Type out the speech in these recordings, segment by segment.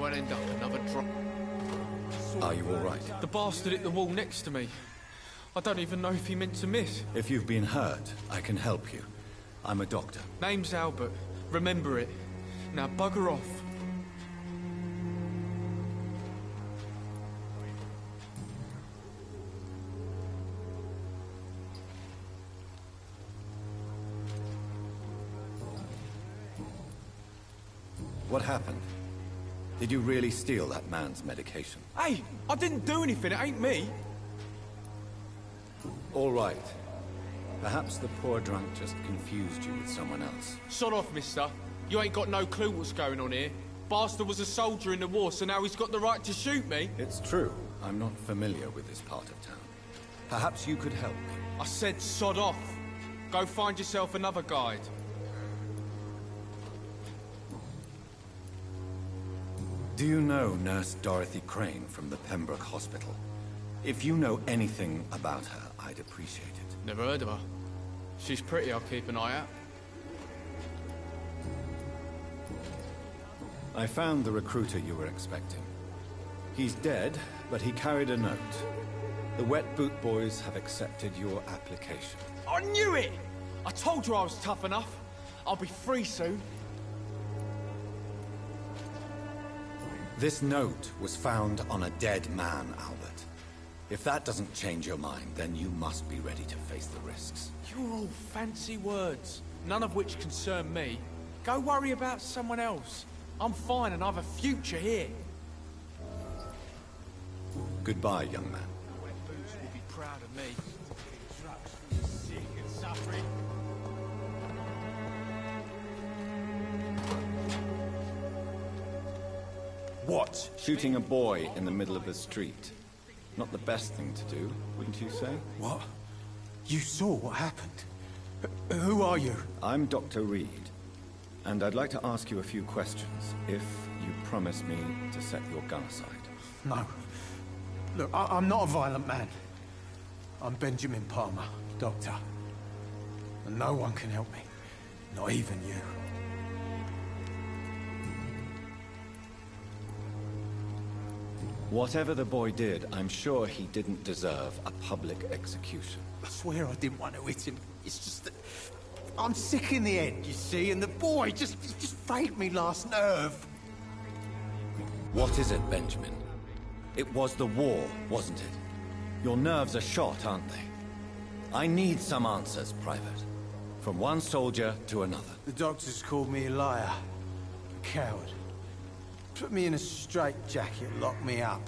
won't end up another drop. Are you all right? The bastard hit the wall next to me. I don't even know if he meant to miss. If you've been hurt, I can help you. I'm a doctor. Name's Albert. Remember it. Now bugger off. What happened? Did you really steal that man's medication? Hey, I didn't do anything. It ain't me. All right. Perhaps the poor drunk just confused you with someone else. Sod off, mister. You ain't got no clue what's going on here. Bastard was a soldier in the war, so now he's got the right to shoot me. It's true. I'm not familiar with this part of town. Perhaps you could help me. I said sod off. Go find yourself another guide. Do you know Nurse Dorothy Crane from the Pembroke Hospital? If you know anything about her, I'd appreciate it. Never heard of her. She's pretty, I'll keep an eye out. I found the recruiter you were expecting. He's dead, but he carried a note. The Wet Boot Boys have accepted your application. I knew it! I told you I was tough enough. I'll be free soon. This note was found on a dead man, Albert. If that doesn't change your mind, then you must be ready to face the risks. You're all fancy words, none of which concern me. Go worry about someone else. I'm fine and I have a future here. Goodbye, young man. Wet Boots will be proud of me. Sick and suffering. What? Shooting a boy in the middle of the street. Not the best thing to do, wouldn't you say? What? You saw what happened? Who are you? I'm Dr. Reed, and I'd like to ask you a few questions, if you promise me to set your gun aside. No. Look, I'm not a violent man. I'm Benjamin Palmer, doctor. And no one can help me. Not even you. Whatever the boy did, I'm sure he didn't deserve a public execution. I swear I didn't want to hit him. It's just that I'm sick in the head, you see, and the boy just frayed me last nerve. What is it, Benjamin? It was the war, wasn't it? Your nerves are shot, aren't they? I need some answers, Private. From one soldier to another. The doctors called me a liar. A coward. Put me in a straitjacket, locked me up.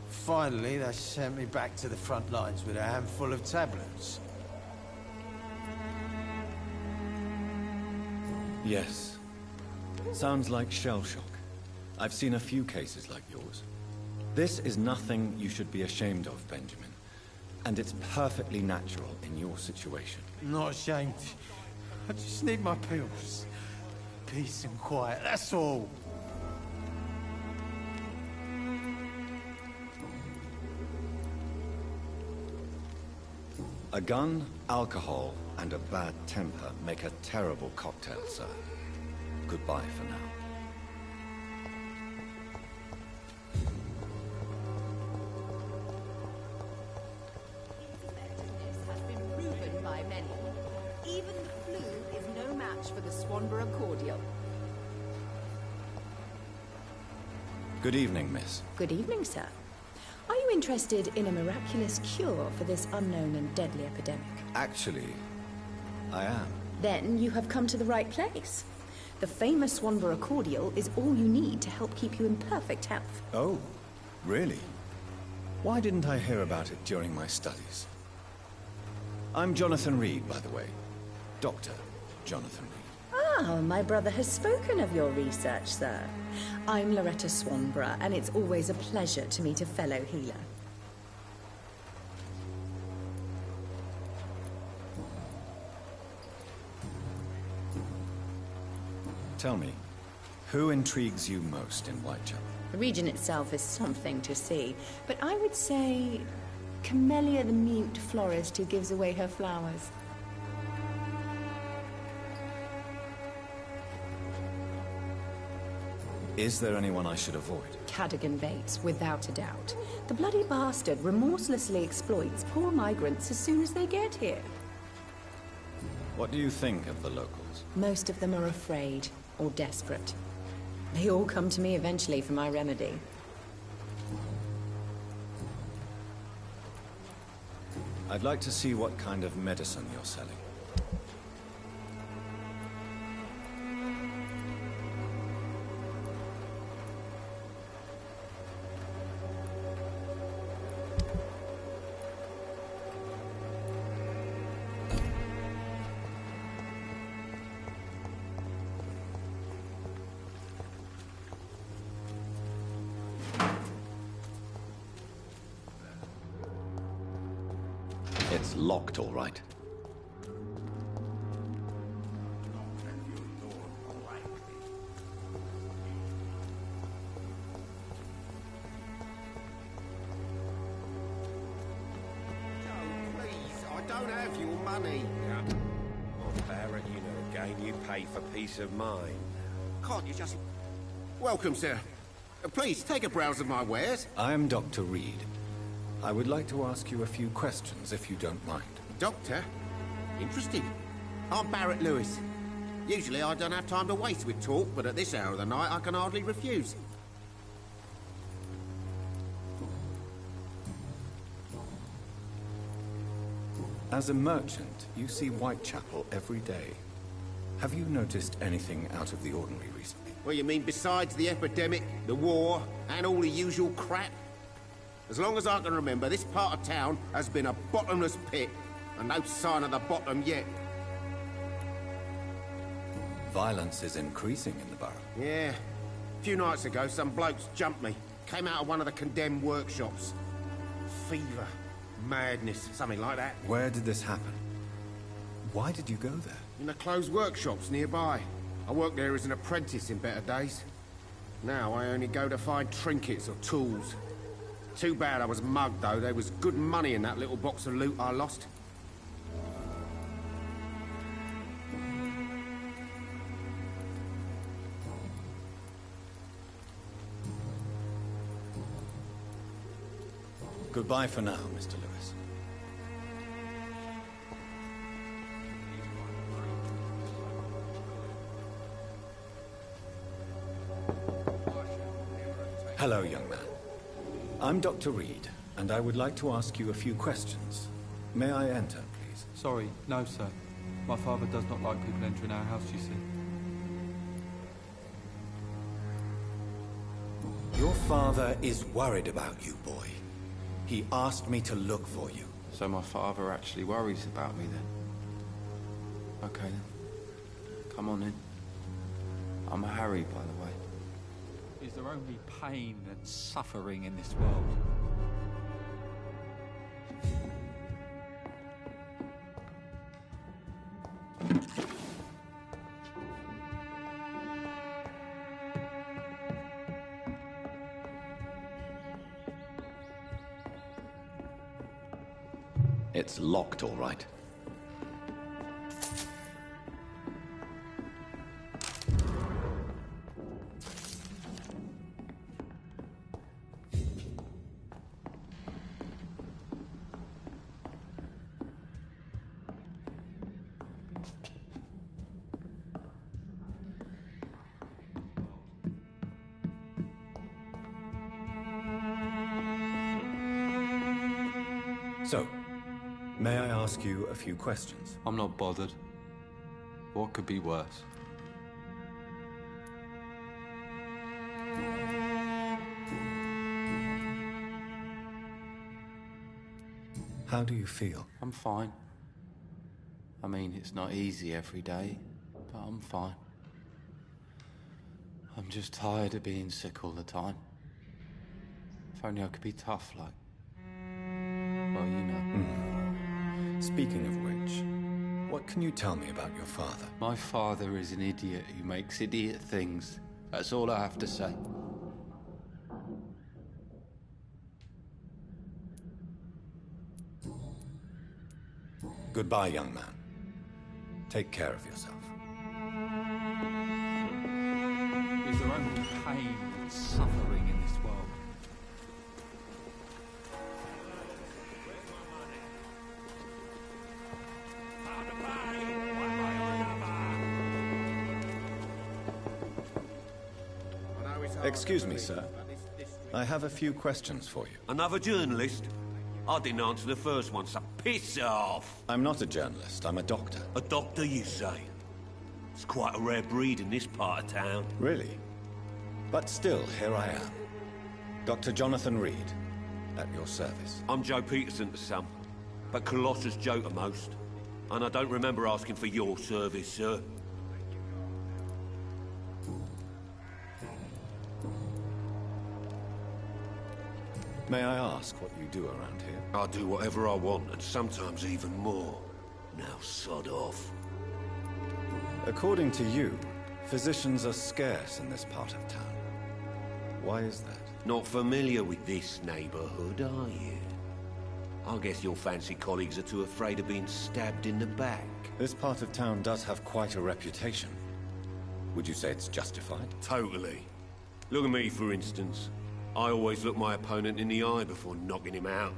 Finally, they sent me back to the front lines with a handful of tablets. Yes. Sounds like shell shock. I've seen a few cases like yours. This is nothing you should be ashamed of, Benjamin. And it's perfectly natural in your situation. Not ashamed. I just need my pills. Peace and quiet, that's all. A gun, alcohol, and a bad temper make a terrible cocktail, sir. Goodbye for now. Effectiveness has been proven by many. Even the flu is no match for the Swanborough cordial. Good evening, miss. Good evening, sir. Are you interested in a miraculous cure for this unknown and deadly epidemic? Actually, I am. Then you have come to the right place. The famous Swanborough cordial is all you need to help keep you in perfect health. Oh, really? Why didn't I hear about it during my studies? I'm Jonathan Reed, by the way. Dr. Jonathan Reed. Ah, my brother has spoken of your research, sir. I'm Loretta Swanborough, and it's always a pleasure to meet a fellow healer. Tell me, who intrigues you most in Whitechapel? The region itself is something to see, but I would say Camellia the mute florist who gives away her flowers. Is there anyone I should avoid? Cadogan Bates, without a doubt. The bloody bastard remorselessly exploits poor migrants as soon as they get here. What do you think of the locals? Most of them are afraid, or desperate. They all come to me eventually for my remedy. I'd like to see what kind of medicine you're selling. It's locked, all right. Don't have your money. Oh, Barrett, you know the game. You pay for peace of mind. Can't you just... Welcome, sir. Please, take a browse of my wares. I am Dr. Reed. I would like to ask you a few questions, if you don't mind. Doctor? Interesting. I'm Barrett Lewis. Usually I don't have time to waste with talk, but at this hour of the night I can hardly refuse. As a merchant, you see Whitechapel every day. Have you noticed anything out of the ordinary recently? Well, you mean besides the epidemic, the war, and all the usual crap? As long as I can remember, this part of town has been a bottomless pit, and no sign of the bottom yet. Violence is increasing in the borough. Yeah. A few nights ago, some blokes jumped me. Came out of one of the condemned workshops. Fever. Madness. Something like that. Where did this happen? Why did you go there? In the closed workshops nearby. I worked there as an apprentice in better days. Now I only go to find trinkets or tools. Too bad I was mugged, though. There was good money in that little box of loot I lost. Goodbye for now, Mr. Lewis. Hello, young man. I'm Dr. Reed, and I would like to ask you a few questions. May I enter, please? Sorry, no, sir. My father does not like people entering our house, you see. Your father is worried about you, boy. He asked me to look for you. So my father actually worries about me, then? Okay, then. Come on in. I'm Harry, by the way. Is there only pain and suffering in this world? It's locked, all right. So, may I ask you a few questions? I'm not bothered. What could be worse? How do you feel? I'm fine. I mean, it's not easy every day, but I'm fine. I'm just tired of being sick all the time. If only I could be tough like... well, you know. Speaking of which, what can you tell me about your father? My father is an idiot who makes idiot things. That's all I have to say. Goodbye, young man. Take care of yourself. Is there only... pain and suffering in this world. Excuse me, sir. I have a few questions for you. Another journalist? I didn't answer the first one, so piss off! I'm not a journalist, I'm a doctor. A doctor, you say? It's quite a rare breed in this part of town. Really? But still, here I am. Dr. Jonathan Reed, at your service. I'm Joe Peterson to some, but Colossus Joe to most. And I don't remember asking for your service, sir. May I ask what you do around here? I do whatever I want, and sometimes even more. Now sod off. According to you, physicians are scarce in this part of town. Why is that? Not familiar with this neighborhood, are you? I guess your fancy colleagues are too afraid of being stabbed in the back. This part of town does have quite a reputation. Would you say it's justified? Totally. Look at me, for instance. I always look my opponent in the eye before knocking him out.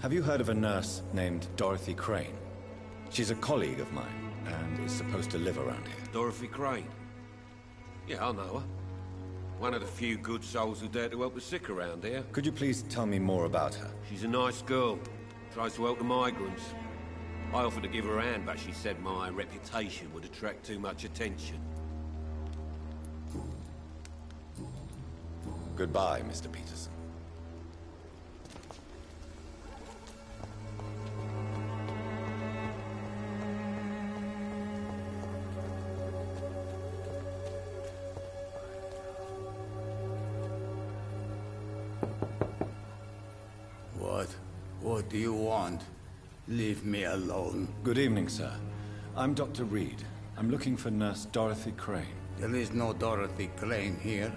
Have you heard of a nurse named Dorothy Crane? She's a colleague of mine, and is supposed to live around here. Dorothy Crane? Yeah, I know her. One of the few good souls who dare to help the sick around here. Could you please tell me more about her? She's a nice girl. Tries to help the migrants. I offered to give her a hand, but she said my reputation would attract too much attention. Goodbye, Mr. Peterson. What do you want? Leave me alone. Good evening, sir. I'm Dr. Reed. I'm looking for Nurse Dorothy Crane. There is no Dorothy Crane here.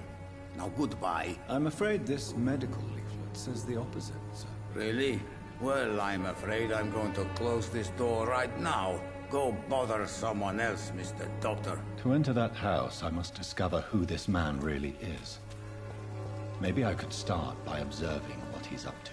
Now goodbye. I'm afraid this medical leaflet says the opposite, sir. Really? Well, I'm afraid I'm going to close this door right now. Go bother someone else, Mr. Doctor. To enter that house, I must discover who this man really is. Maybe I could start by observing what he's up to.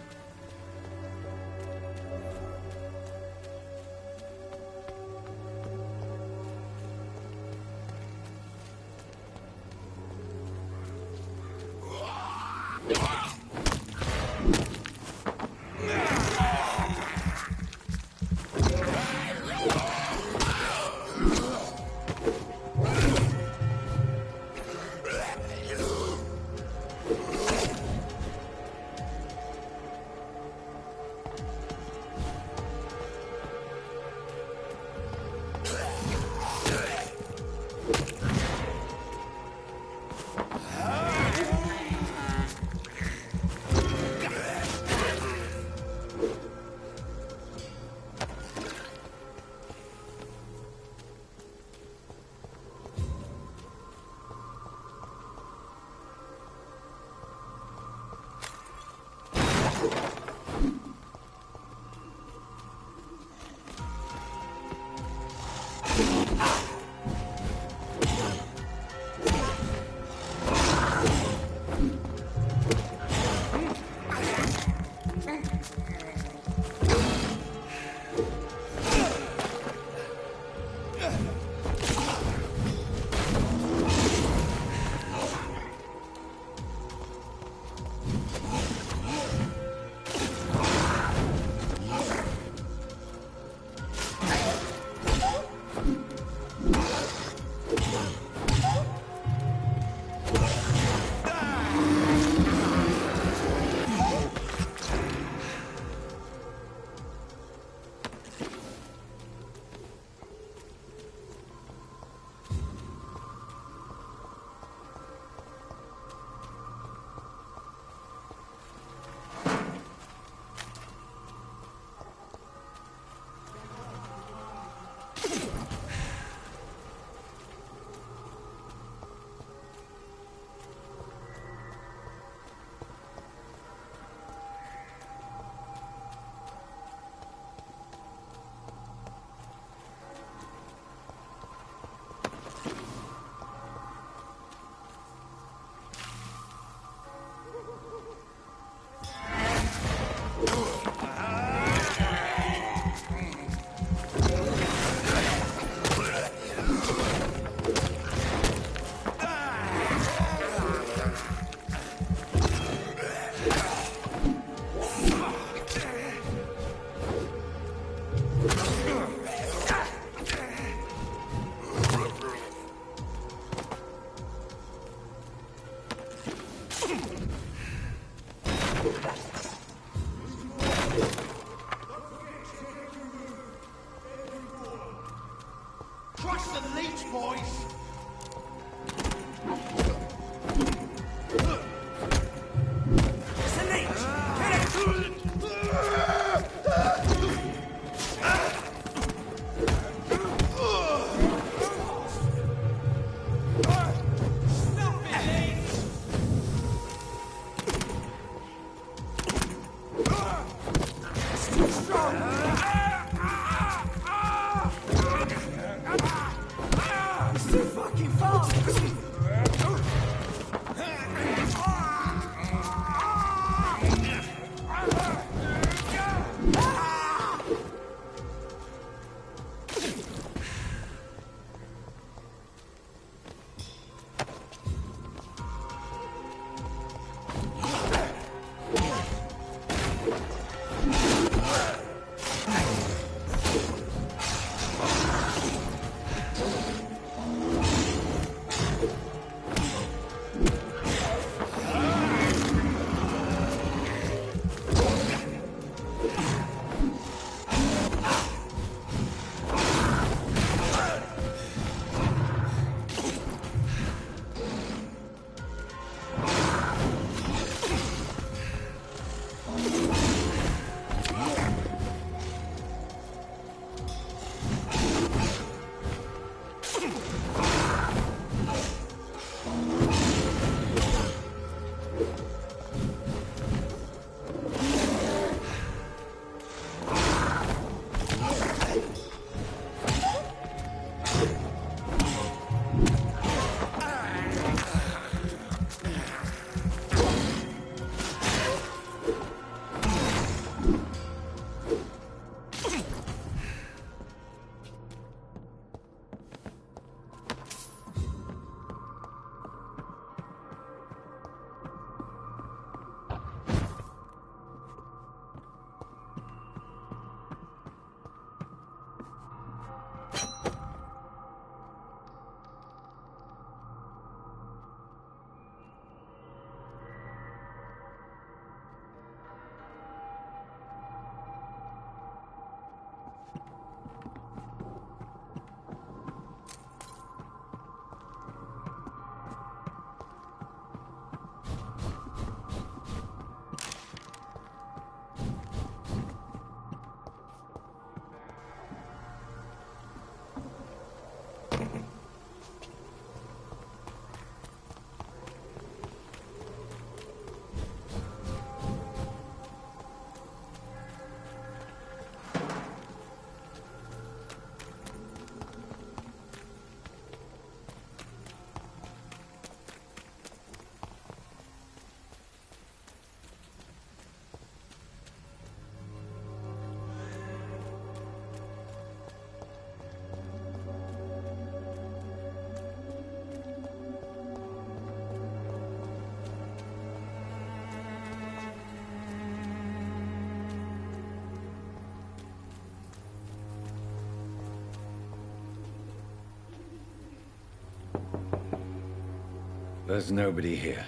There's nobody here.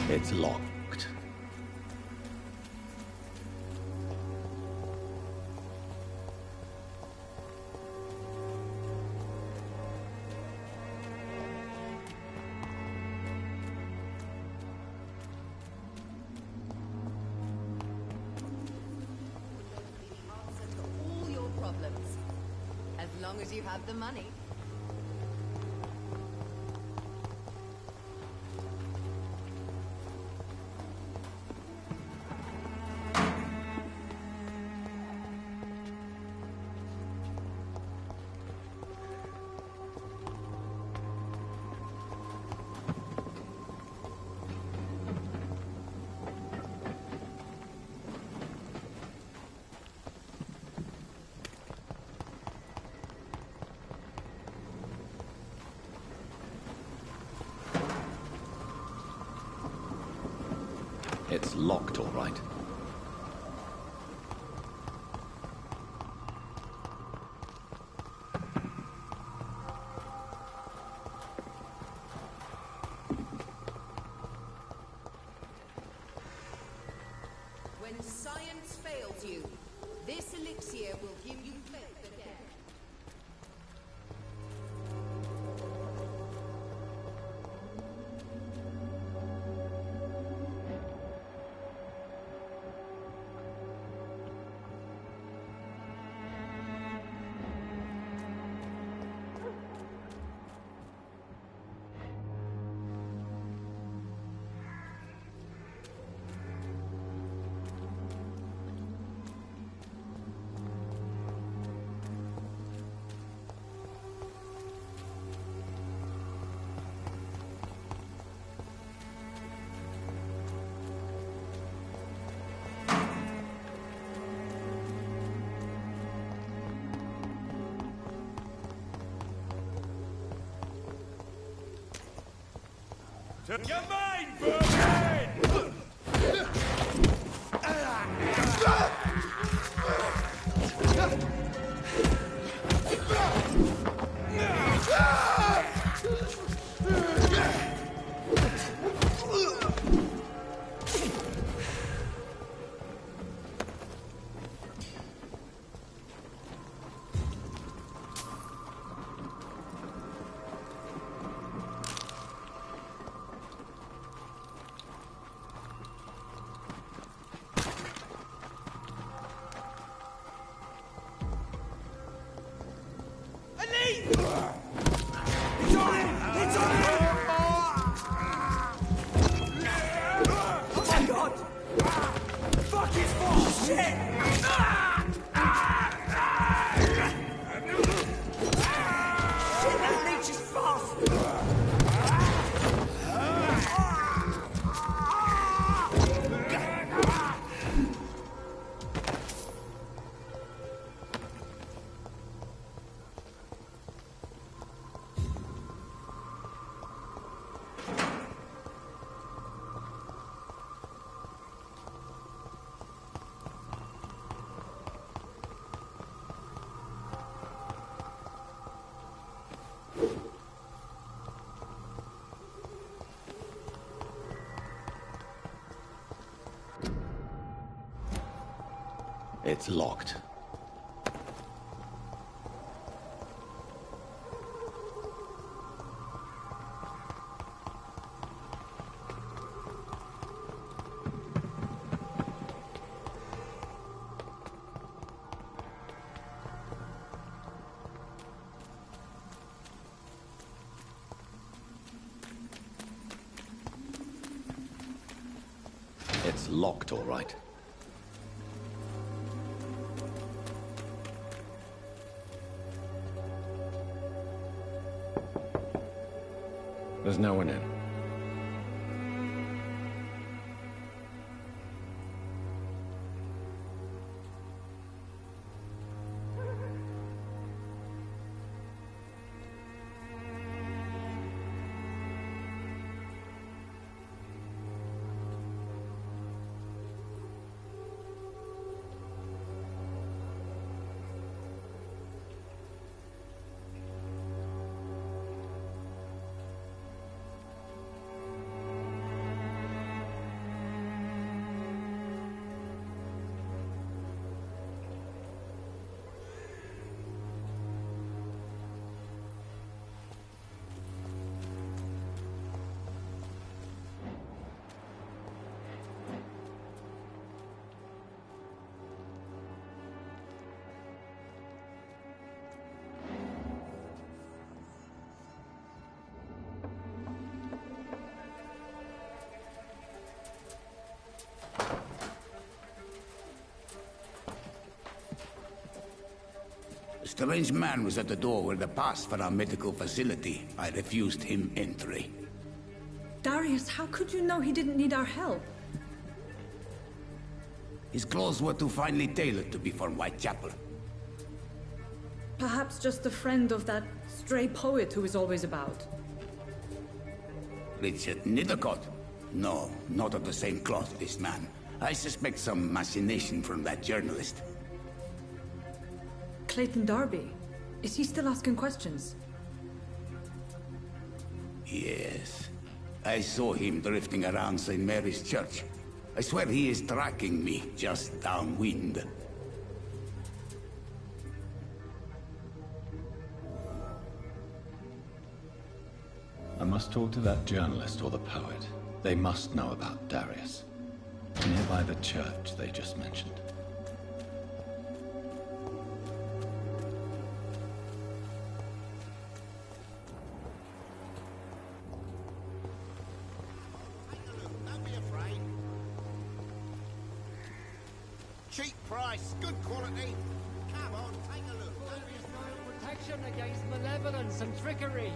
It's locked. All your problems, as long as you have the money. It's locked, all right. When science fails you, this elixir will give you faith again. To your main, Vampyr! It's locked. It's locked, all right. There's no one in. Strange man was at the door with a pass for our medical facility. I refused him entry. Darius, how could you know he didn't need our help? His clothes were too finely tailored to be from Whitechapel. Perhaps just a friend of that stray poet who is always about. Richard Nithercott? No, not of the same cloth, this man. I suspect some machination from that journalist. Clayton Darby. Is he still asking questions? Yes. I saw him drifting around St. Mary's Church. I swear he is tracking me just downwind. I must talk to that journalist or the poet. They must know about Darius. Nearby the church they just mentioned. Don't be afraid. Cheap price, good quality. Come on, take a look. Protection against malevolence and trickery.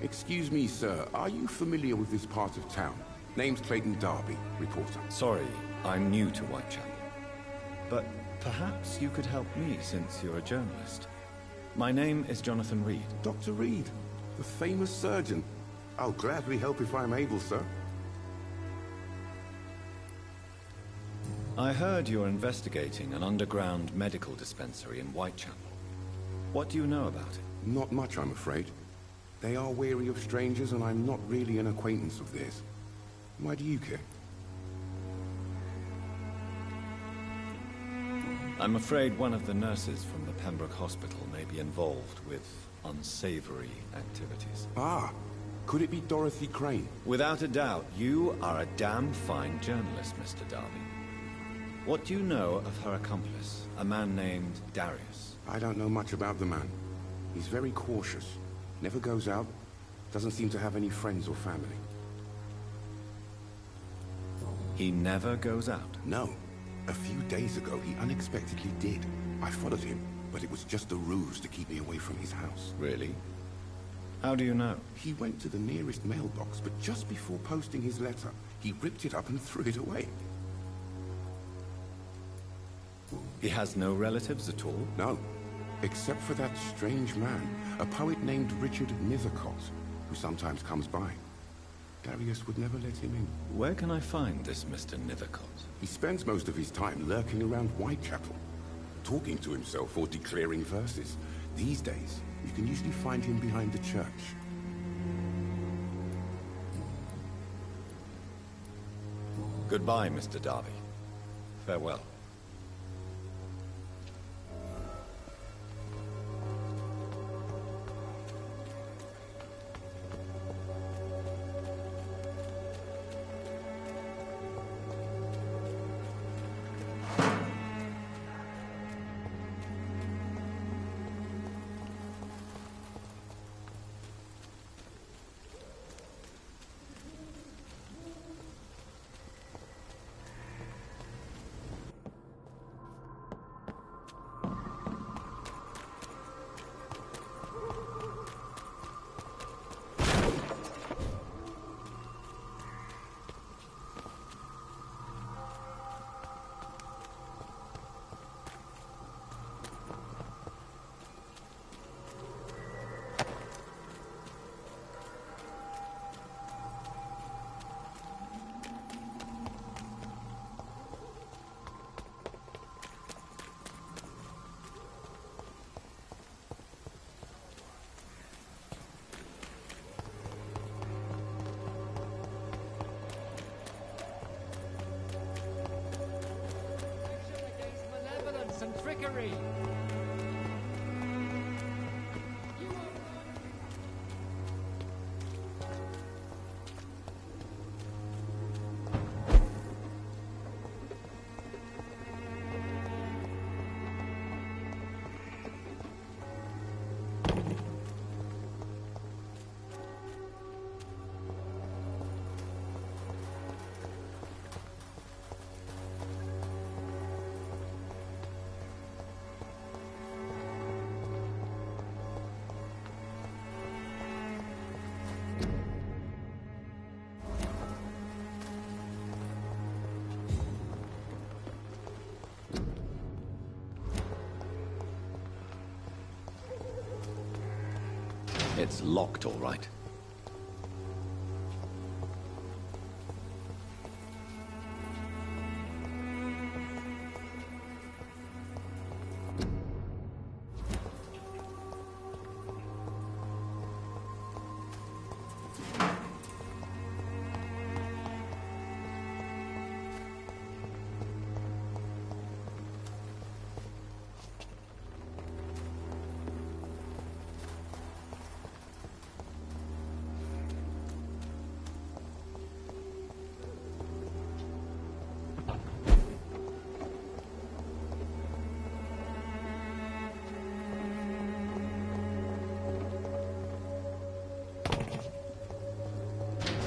Excuse me, sir. Are you familiar with this part of town? Name's Clayton Darby, reporter. Sorry, I'm new to Whitechapel. But perhaps you could help me since you're a journalist. My name is Jonathan Reed. Dr. Reed, the famous surgeon. I'll gladly help if I'm able, sir. I heard you're investigating an underground medical dispensary in Whitechapel. What do you know about it? Not much, I'm afraid. They are wary of strangers, and I'm not really an acquaintance of theirs. Why do you care? I'm afraid one of the nurses from the Pembroke Hospital may be involved with unsavory activities. Ah, could it be Dorothy Crane? Without a doubt, you are a damn fine journalist, Mr. Darby. What do you know of her accomplice, a man named Darius? I don't know much about the man. He's very cautious. Never goes out. Doesn't seem to have any friends or family. He never goes out? No. A few days ago, he unexpectedly did. I followed him, but it was just a ruse to keep me away from his house. Really? How do you know? He went to the nearest mailbox, but just before posting his letter, he ripped it up and threw it away. He has no relatives at all? No. Except for that strange man, a poet named Richard Nithercott, who sometimes comes by. Darius would never let him in. Where can I find this Mr. Nithercott? He spends most of his time lurking around Whitechapel, talking to himself or declaring verses. These days, you can usually find him behind the church. Goodbye, Mr. Darby. Farewell. And trickery. It's locked, all right.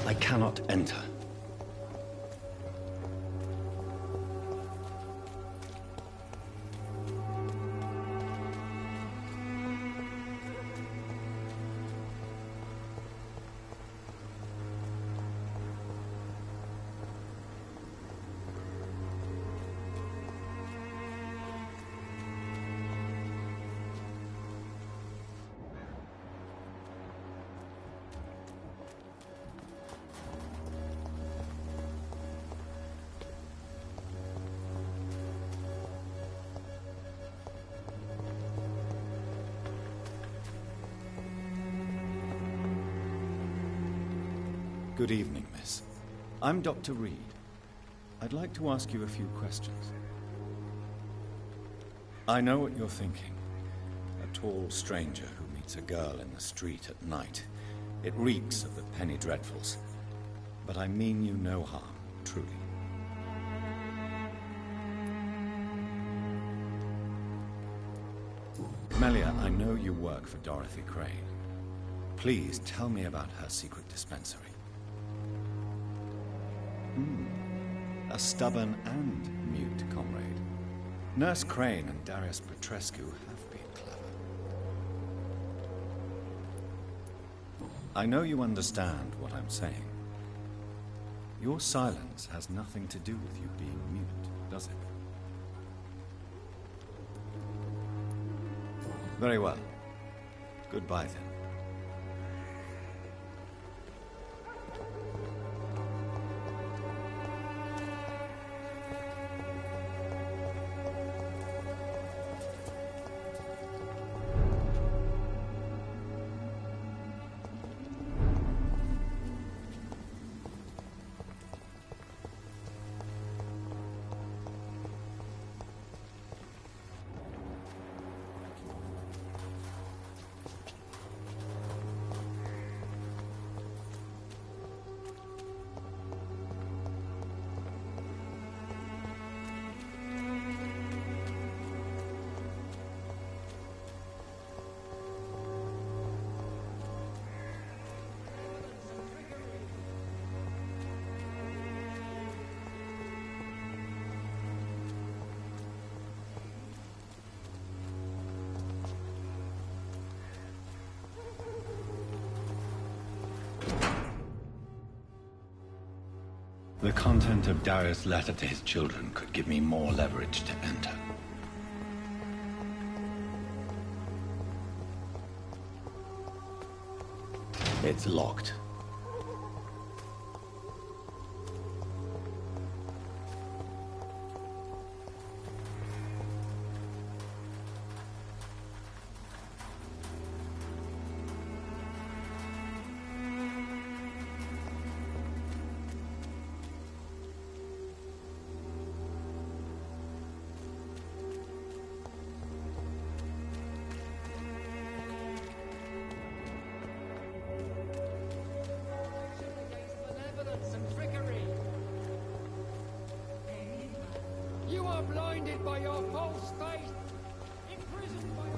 I cannot enter. Good evening, miss. I'm Dr. Reed. I'd like to ask you a few questions. I know what you're thinking. A tall stranger who meets a girl in the street at night. It reeks of the penny dreadfuls. But I mean you no harm, truly. Melia, I know you work for Dorothy Crane. Please tell me about her secret dispensary. A stubborn and mute comrade. Nurse Crane and Darius Petrescu have been clever. I know you understand what I'm saying. Your silence has nothing to do with you being mute, does it? Very well. Goodbye then. The content of Darius' letter to his children could give me more leverage to enter. It's locked. Blinded by your false faith, imprisoned by your...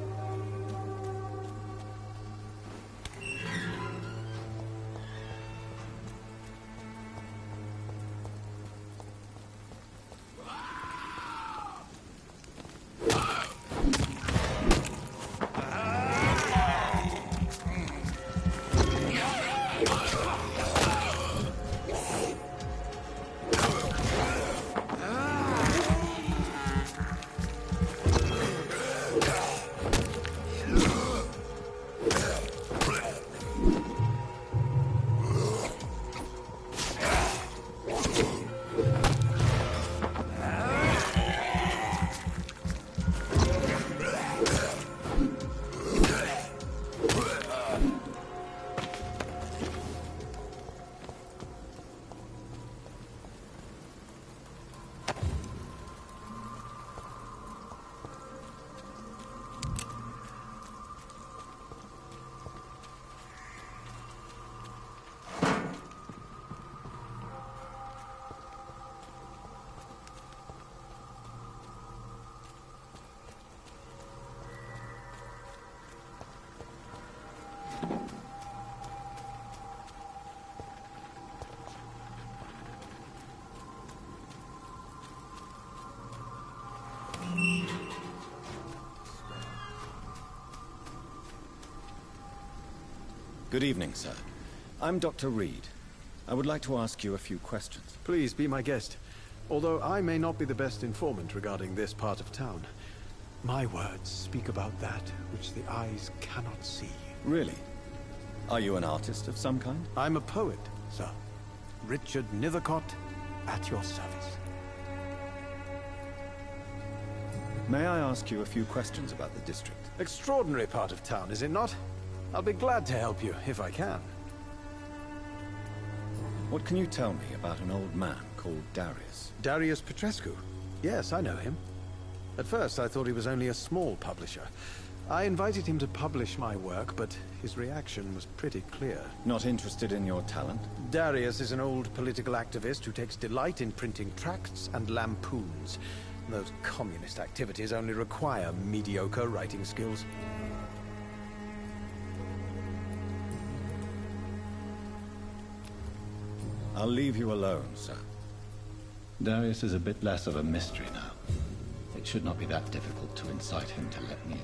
Good evening, sir. I'm Dr. Reed. I would like to ask you a few questions. Please be my guest. Although I may not be the best informant regarding this part of town, my words speak about that which the eyes cannot see. Really? Are you an artist of some kind? I'm a poet, sir. Richard Nithercott, at your service. May I ask you a few questions about the district? Extraordinary part of town, is it not? I'll be glad to help you, if I can. What can you tell me about an old man called Darius? Darius Petrescu? Yes, I know him. At first, I thought he was only a small publisher. I invited him to publish my work, but his reaction was pretty clear. Not interested in your talent? Darius is an old political activist who takes delight in printing tracts and lampoons. Those communist activities only require mediocre writing skills. I'll leave you alone, sir. Darius is a bit less of a mystery now. It should not be that difficult to incite him to let me in.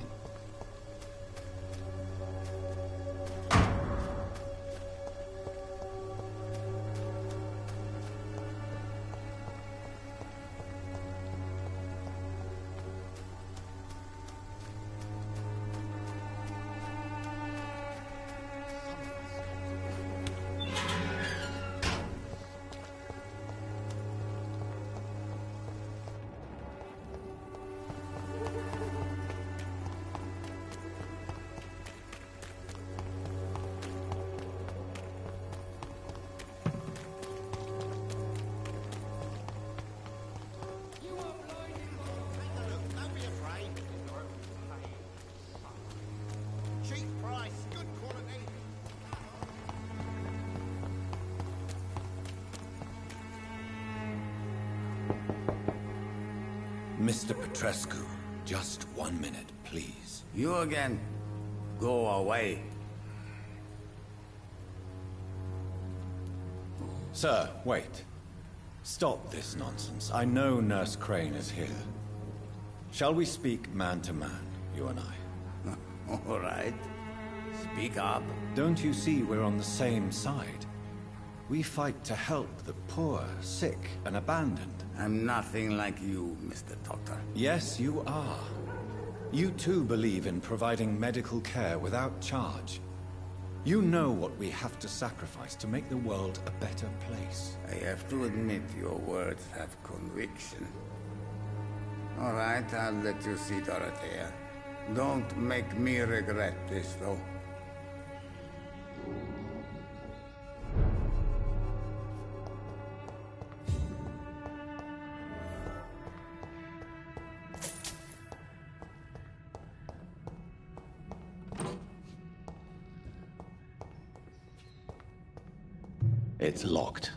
Mr. Petrescu, just 1 minute, please. You again? Go away. Sir, wait. Stop this nonsense. I know Nurse Crane is here. Shall we speak man to man, you and I? All right. Speak up. Don't you see we're on the same side? We fight to help the poor, sick, and abandoned. I'm nothing like you, Mr. Doctor. Yes, you are. You too believe in providing medical care without charge. You know what we have to sacrifice to make the world a better place. I have to admit your words have conviction. All right, I'll let you see Dorothea. Don't make me regret this, though. It's locked.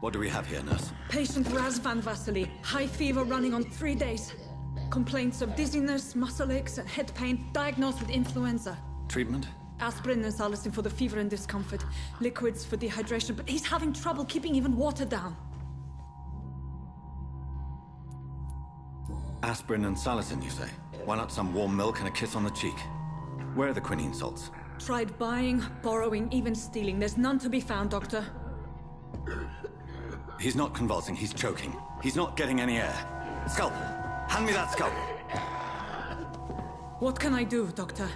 What do we have here, nurse? Patient Raz Van Vasily. High fever running on 3 days. Complaints of dizziness, muscle aches, and head pain. Diagnosed with influenza. Treatment? Aspirin and salicin for the fever and discomfort. Liquids for dehydration, but he's having trouble keeping even water down. Aspirin and salicin, you say? Why not some warm milk and a kiss on the cheek? Where are the quinine salts? Tried buying, borrowing, even stealing. There's none to be found, Doctor. He's not convulsing, he's choking. He's not getting any air. Scalpel! Hand me that scalpel! What can I do, Doctor?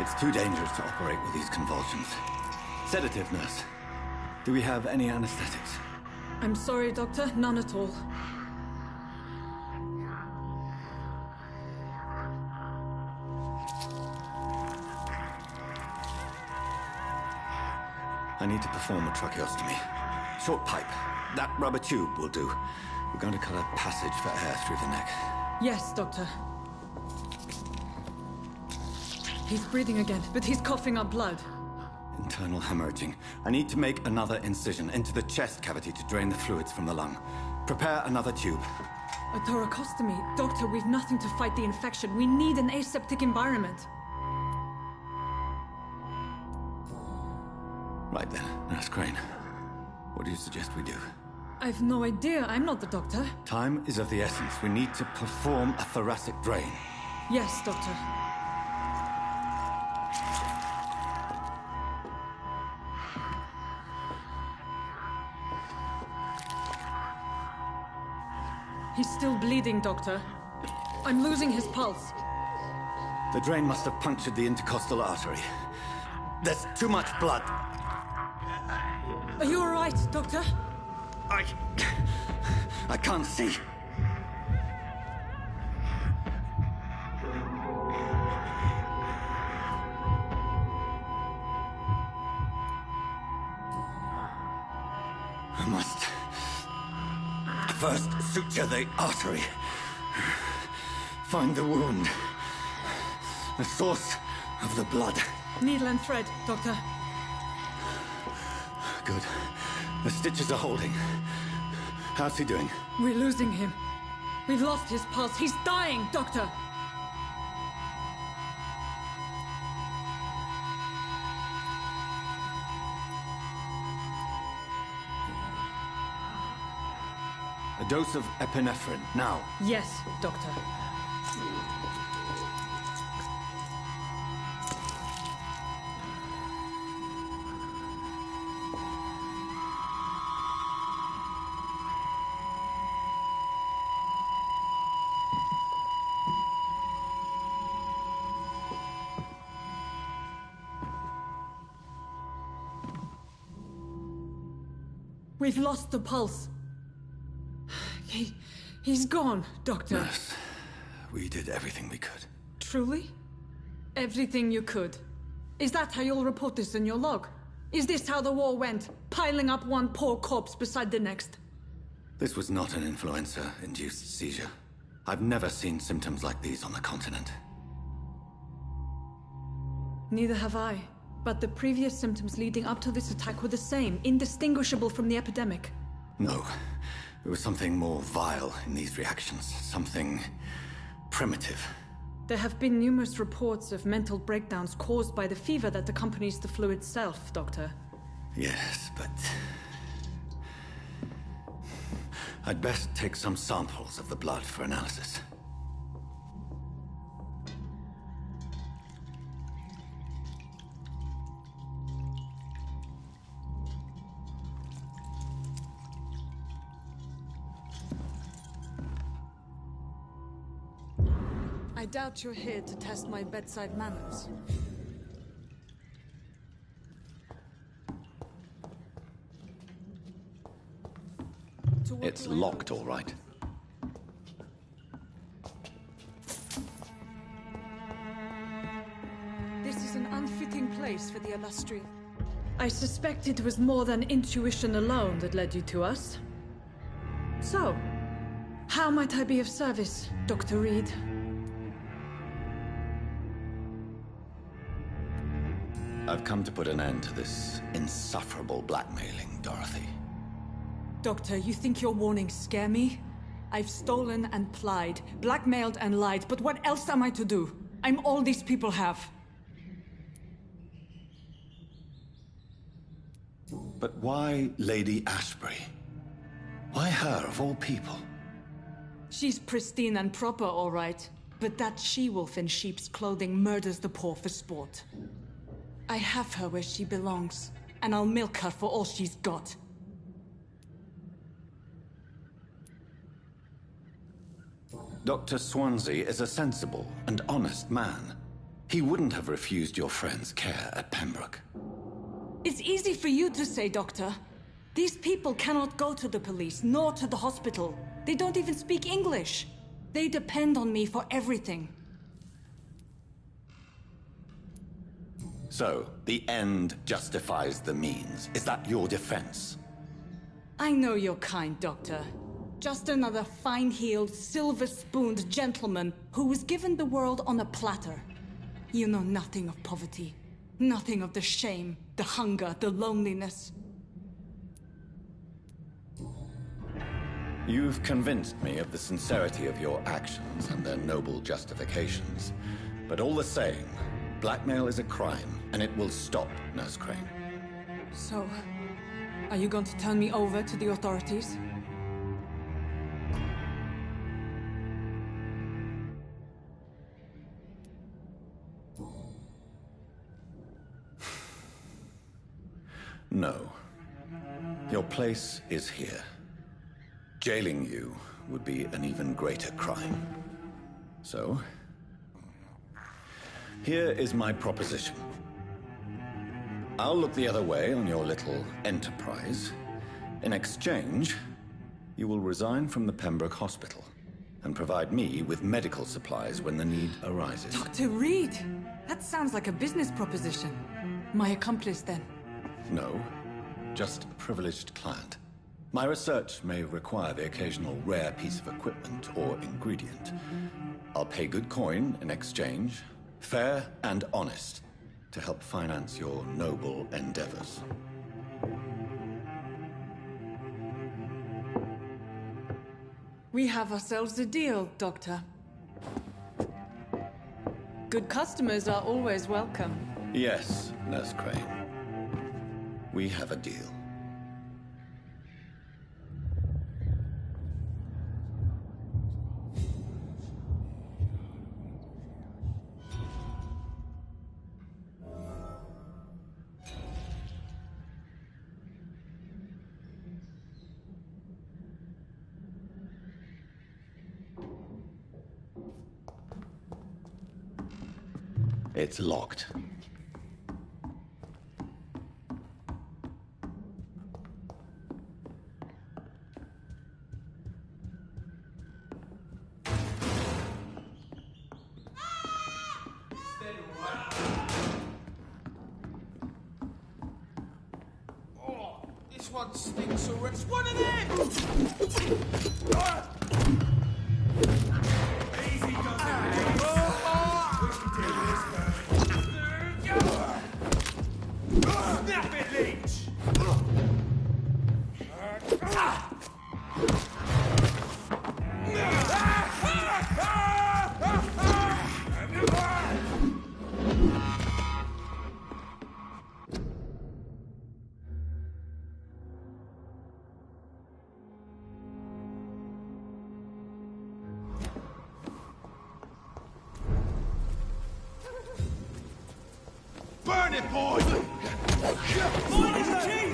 It's too dangerous to operate with these convulsions. Sedative, nurse. Do we have any anesthetics? I'm sorry, Doctor. None at all. I need to perform a tracheostomy. Short pipe. That rubber tube will do. We're going to cut a passage for air through the neck. Yes, Doctor. He's breathing again, but he's coughing up blood. Internal hemorrhaging. I need to make another incision into the chest cavity to drain the fluids from the lung. Prepare another tube. A thoracostomy. Doctor, we've nothing to fight the infection. We need an aseptic environment. Right then, Nurse Crane. What do you suggest we do? I've no idea. I'm not the doctor. Time is of the essence. We need to perform a thoracic drain. Yes, Doctor. He's still bleeding, Doctor. I'm losing his pulse. The drain must have punctured the intercostal artery. There's too much blood. Are you all right, Doctor? I can't see. I must first suture the artery. Find the wound. The source of the blood. Needle and thread, Doctor. Good. The stitches are holding. How's he doing? We're losing him. We've lost his pulse. He's dying, Doctor! A dose of epinephrine, now. Yes, Doctor. We've lost the pulse. He's gone, Doctor. Nurse, we did everything we could. Truly? Everything you could? Is that how you'll report this in your log? Is this how the war went? Piling up one poor corpse beside the next? This was not an influenza-induced seizure. I've never seen symptoms like these on the continent. Neither have I. But the previous symptoms leading up to this attack were the same, indistinguishable from the epidemic. No. There was something more vile in these reactions. Something primitive. There have been numerous reports of mental breakdowns caused by the fever that accompanies the flu itself, Doctor. Yes, but... I'd best take some samples of the blood for analysis. I doubt you're here to test my bedside manners. It's locked, all right. This is an unfitting place for the illustrious. I suspect it was more than intuition alone that led you to us. So, how might I be of service, Dr. Reed? I've come to put an end to this insufferable blackmailing, Dorothy. Doctor, you think your warnings scare me? I've stolen and plied, blackmailed and lied, but what else am I to do? I'm all these people have. But why Lady Ashbury? Why her, of all people? She's pristine and proper, all right. But that she-wolf in sheep's clothing murders the poor for sport. I have her where she belongs, and I'll milk her for all she's got. Dr. Swansea is a sensible and honest man. He wouldn't have refused your friend's care at Pembroke. It's easy for you to say, Doctor. These people cannot go to the police, nor to the hospital. They don't even speak English. They depend on me for everything. So, the end justifies the means. Is that your defense? I know you're kind, Doctor. Just another fine-heeled, silver-spooned gentleman who was given the world on a platter. You know nothing of poverty. Nothing of the shame, the hunger, the loneliness. You've convinced me of the sincerity of your actions and their noble justifications. But all the same, blackmail is a crime, and it will stop, Nurse Crane. So, are you going to turn me over to the authorities? No. Your place is here. Jailing you would be an even greater crime. So, here is my proposition. I'll look the other way on your little enterprise. In exchange, you will resign from the Pembroke Hospital and provide me with medical supplies when the need arises. Dr. Reed! That sounds like a business proposition. My accomplice, then? No, just a privileged client. My research may require the occasional rare piece of equipment or ingredient. I'll pay good coin in exchange, fair and honest, to help finance your noble endeavors. We have ourselves a deal, Doctor. Good customers are always welcome. Yes, Nurse Crane. We have a deal. It's locked. Oh, this one stinks already. It's one of them! Easy does it. Snap it, Leech! Burn it, boys! Mine is cheap!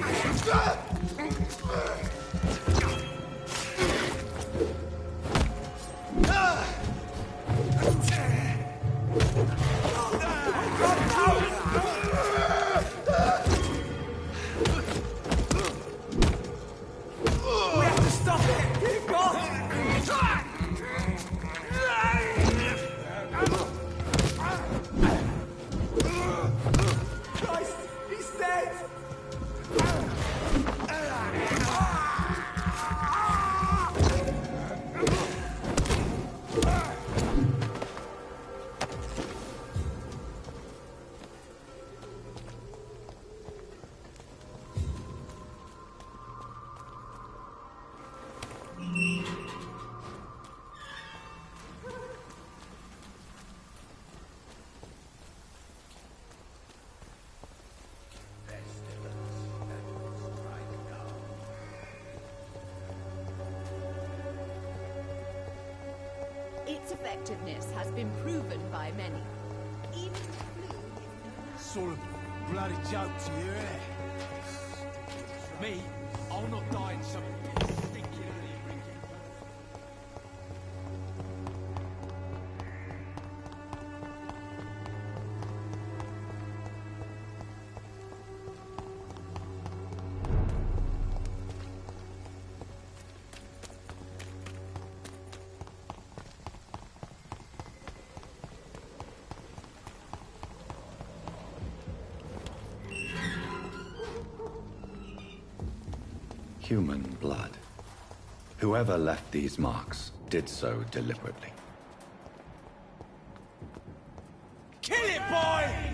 We have to stop it! Keep going! Christ! He's dead! Its effectiveness has been proven by many. Even the flu is... Sort of bloody joke to you, eh? Me, I'll not die in some stinking idiot ring. Human blood. Whoever left these marks did so deliberately. Kill it, boy!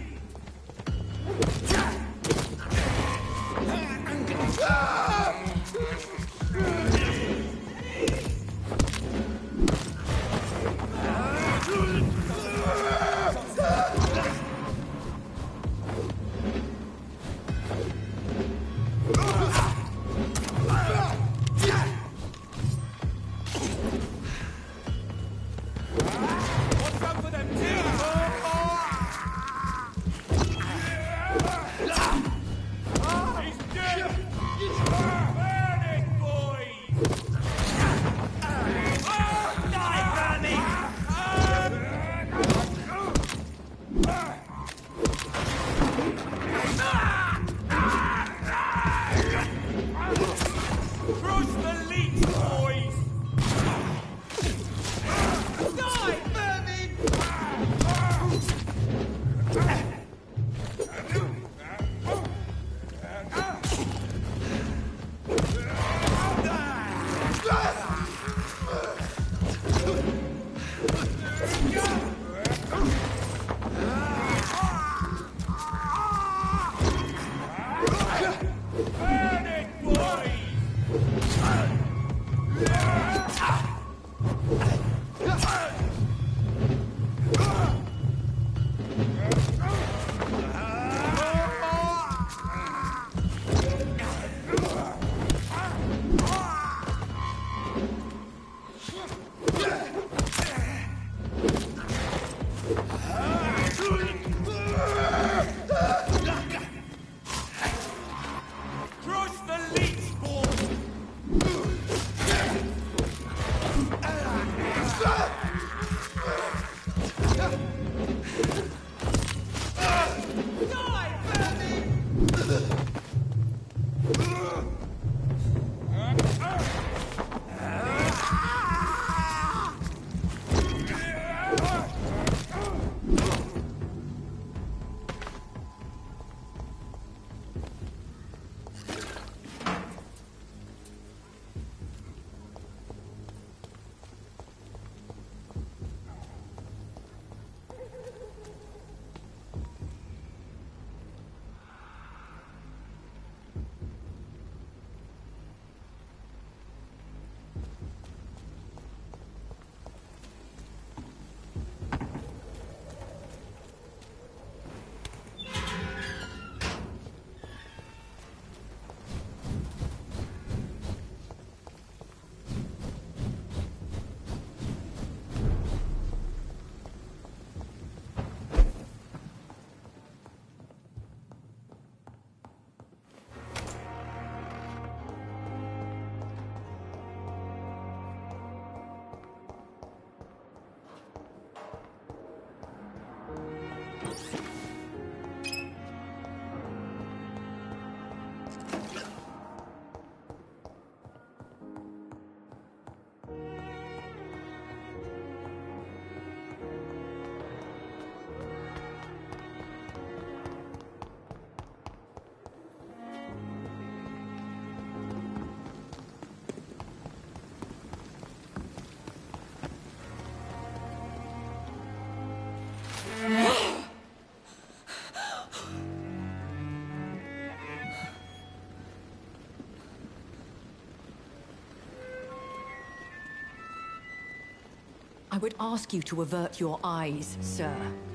I would ask you to avert your eyes, sir.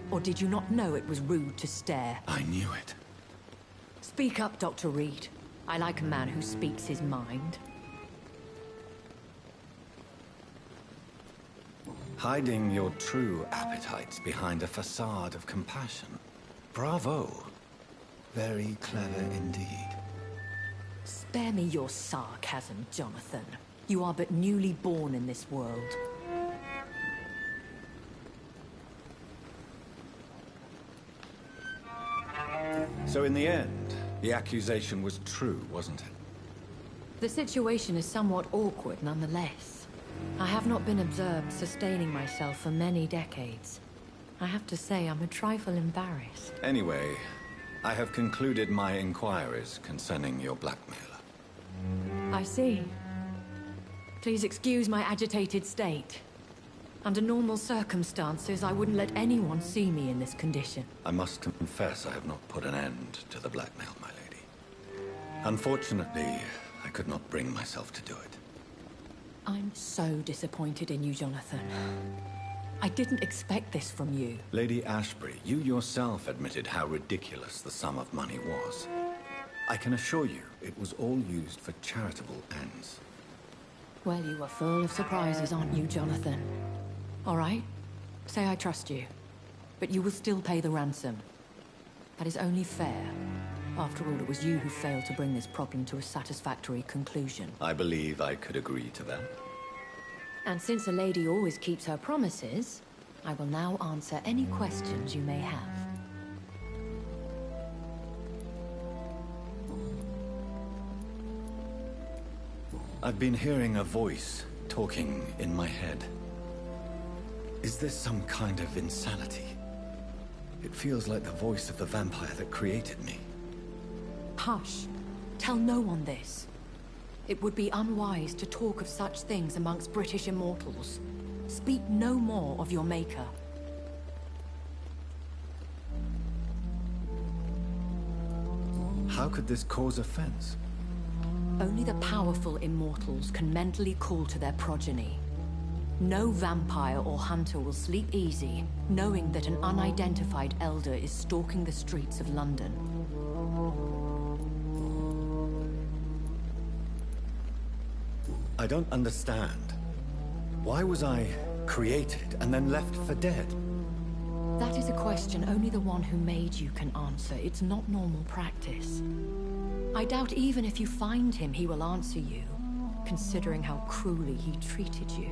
Or did you not know it was rude to stare? I knew it. Speak up, Dr. Reed. I like a man who speaks his mind. Hiding your true appetites behind a facade of compassion. Bravo. Very clever indeed. Spare me your sarcasm, Jonathan. You are but newly born in this world. So in the end, the accusation was true, wasn't it? The situation is somewhat awkward nonetheless. I have not been observed sustaining myself for many decades. I have to say I'm a trifle embarrassed. Anyway, I have concluded my inquiries concerning your blackmailer. I see. Please excuse my agitated state. Under normal circumstances, I wouldn't let anyone see me in this condition. I must confess I have not put an end to the blackmail, my lady. Unfortunately, I could not bring myself to do it. I'm so disappointed in you, Jonathan. I didn't expect this from you. Lady Ashbury, you yourself admitted how ridiculous the sum of money was. I can assure you, it was all used for charitable ends. Well, you are full of surprises, aren't you, Jonathan? All right, say I trust you, but you will still pay the ransom. That is only fair. After all, it was you who failed to bring this problem to a satisfactory conclusion. I believe I could agree to that. And since a lady always keeps her promises, I will now answer any questions you may have. I've been hearing a voice talking in my head. Is this some kind of insanity? It feels like the voice of the vampire that created me. Hush. Tell no one this. It would be unwise to talk of such things amongst British immortals. Speak no more of your maker. How could this cause offense? Only the powerful immortals can mentally call to their progeny. No vampire or hunter will sleep easy, knowing that an unidentified elder is stalking the streets of London. I don't understand. Why was I created and then left for dead? That is a question only the one who made you can answer. It's not normal practice. I doubt even if you find him, he will answer you, considering how cruelly he treated you.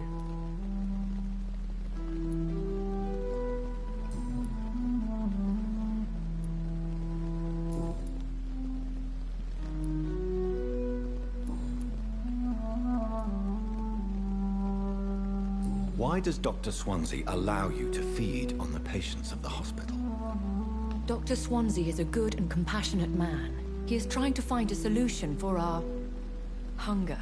Why does Dr. Swansea allow you to feed on the patients of the hospital? Dr. Swansea is a good and compassionate man. He is trying to find a solution for our hunger.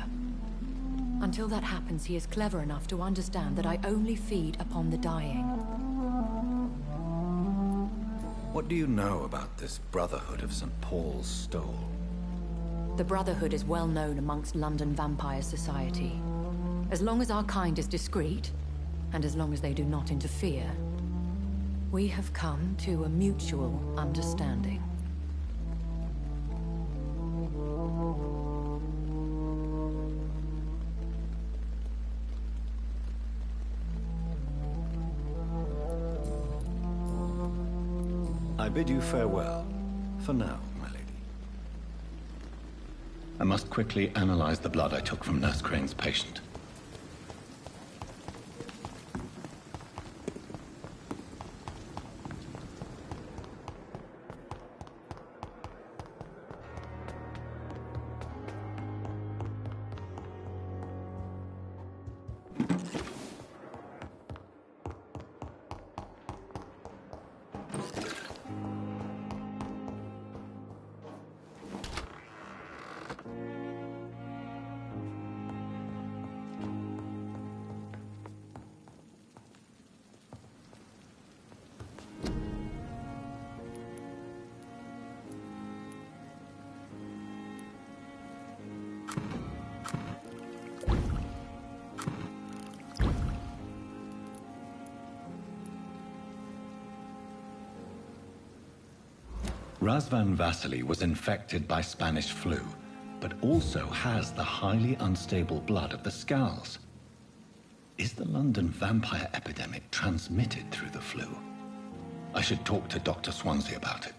Until that happens, he is clever enough to understand that I only feed upon the dying. What do you know about this Brotherhood of St. Paul's Stole? The Brotherhood is well known amongst London vampire society. As long as our kind is discreet, and as long as they do not interfere, we have come to a mutual understanding. I bid you farewell, for now, my lady. I must quickly analyze the blood I took from Nurse Crane's patient. Razvan Vasily was infected by Spanish flu, but also has the highly unstable blood of the Skulls. Is the London vampire epidemic transmitted through the flu? I should talk to Dr. Swansea about it.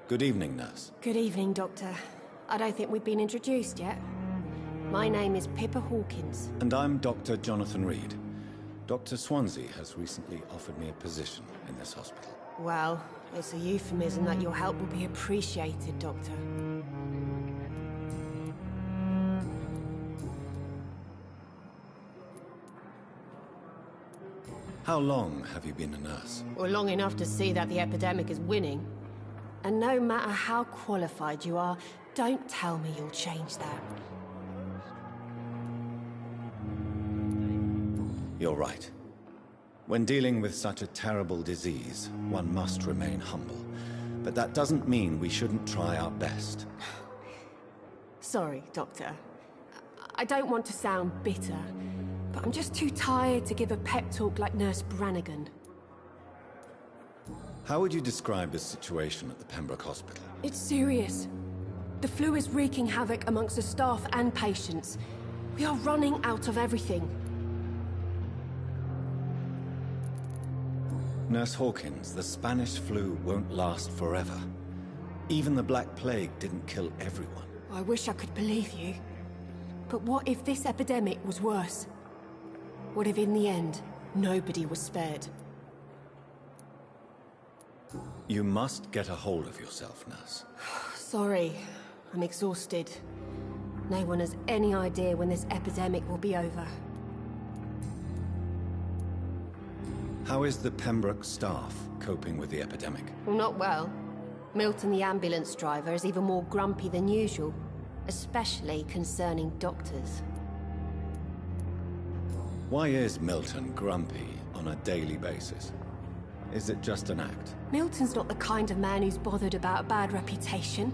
Good evening, nurse. Good evening, Doctor. I don't think we've been introduced yet. My name is Pippa Hawkins. And I'm Dr. Jonathan Reed. Dr. Swansea has recently offered me a position in this hospital. Well, it's a euphemism that your help will be appreciated, Doctor. How long have you been a nurse? Well, long enough to see that the epidemic is winning. And no matter how qualified you are, don't tell me you'll change that. You're right. When dealing with such a terrible disease, one must remain humble. But that doesn't mean we shouldn't try our best. Sorry, Doctor. I don't want to sound bitter, but I'm just too tired to give a pep talk like Nurse Brannigan. How would you describe the situation at the Pembroke Hospital? It's serious. The flu is wreaking havoc amongst the staff and patients. We are running out of everything. Nurse Hawkins, the Spanish flu won't last forever. Even the Black Plague didn't kill everyone. I wish I could believe you. But what if this epidemic was worse? What if in the end, nobody was spared? You must get a hold of yourself, nurse. Sorry, I'm exhausted. No one has any idea when this epidemic will be over. How is the Pembroke staff coping with the epidemic? Well, not well. Milton, the ambulance driver, is even more grumpy than usual, especially concerning doctors. Why is Milton grumpy on a daily basis? Is it just an act? Milton's not the kind of man who's bothered about a bad reputation,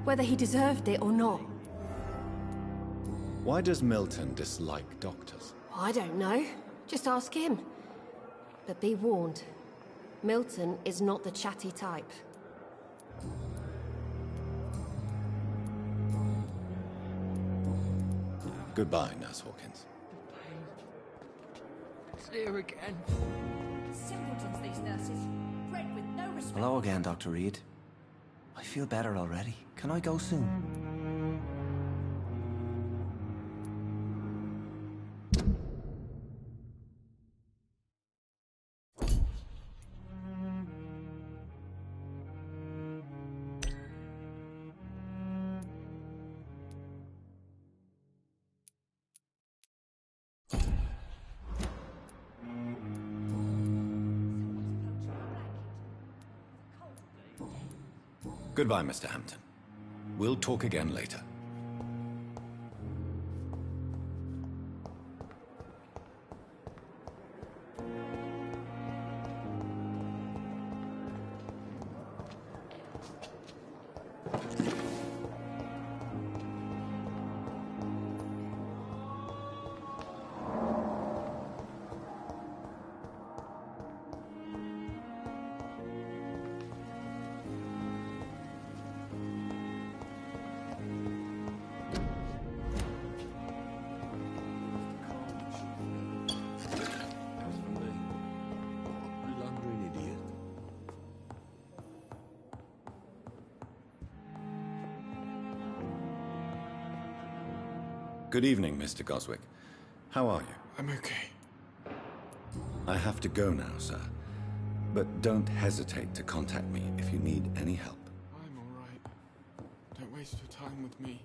whether he deserved it or not. Why does Milton dislike doctors? I don't know. Just ask him. But be warned, Milton is not the chatty type. Goodbye, Nurse Hawkins. It's here again. Simpletons, these nurses. Bred with no respect. Hello again, Dr. Reed. I feel better already. Can I go soon? Goodbye, Mr. Hampton. We'll talk again later. Good evening, Mr. Goswick. How are you? I'm okay. I have to go now, sir. But don't hesitate to contact me if you need any help. I'm all right. Don't waste your time with me.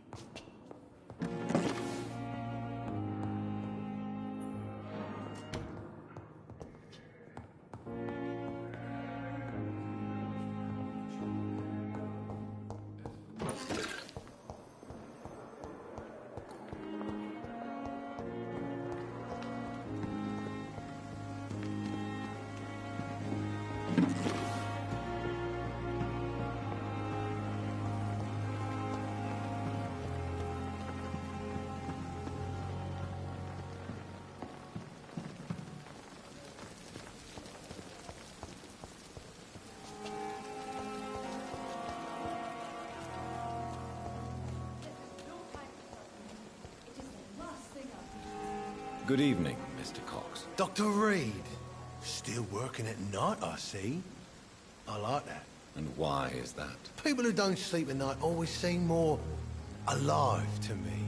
Good evening, Mr. Cox. Dr. Reed. Still working at night, I see. I like that. And why is that? People who don't sleep at night always seem more alive to me.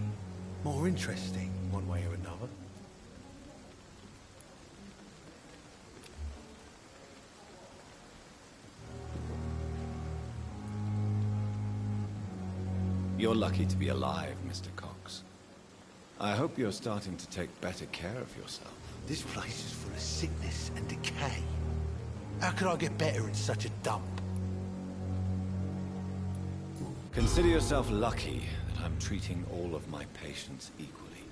More interesting, one way or another. You're lucky to be alive, Mr. Cox. I hope you're starting to take better care of yourself. This place is full of sickness and decay. How could I get better in such a dump? Consider yourself lucky that I'm treating all of my patients equally.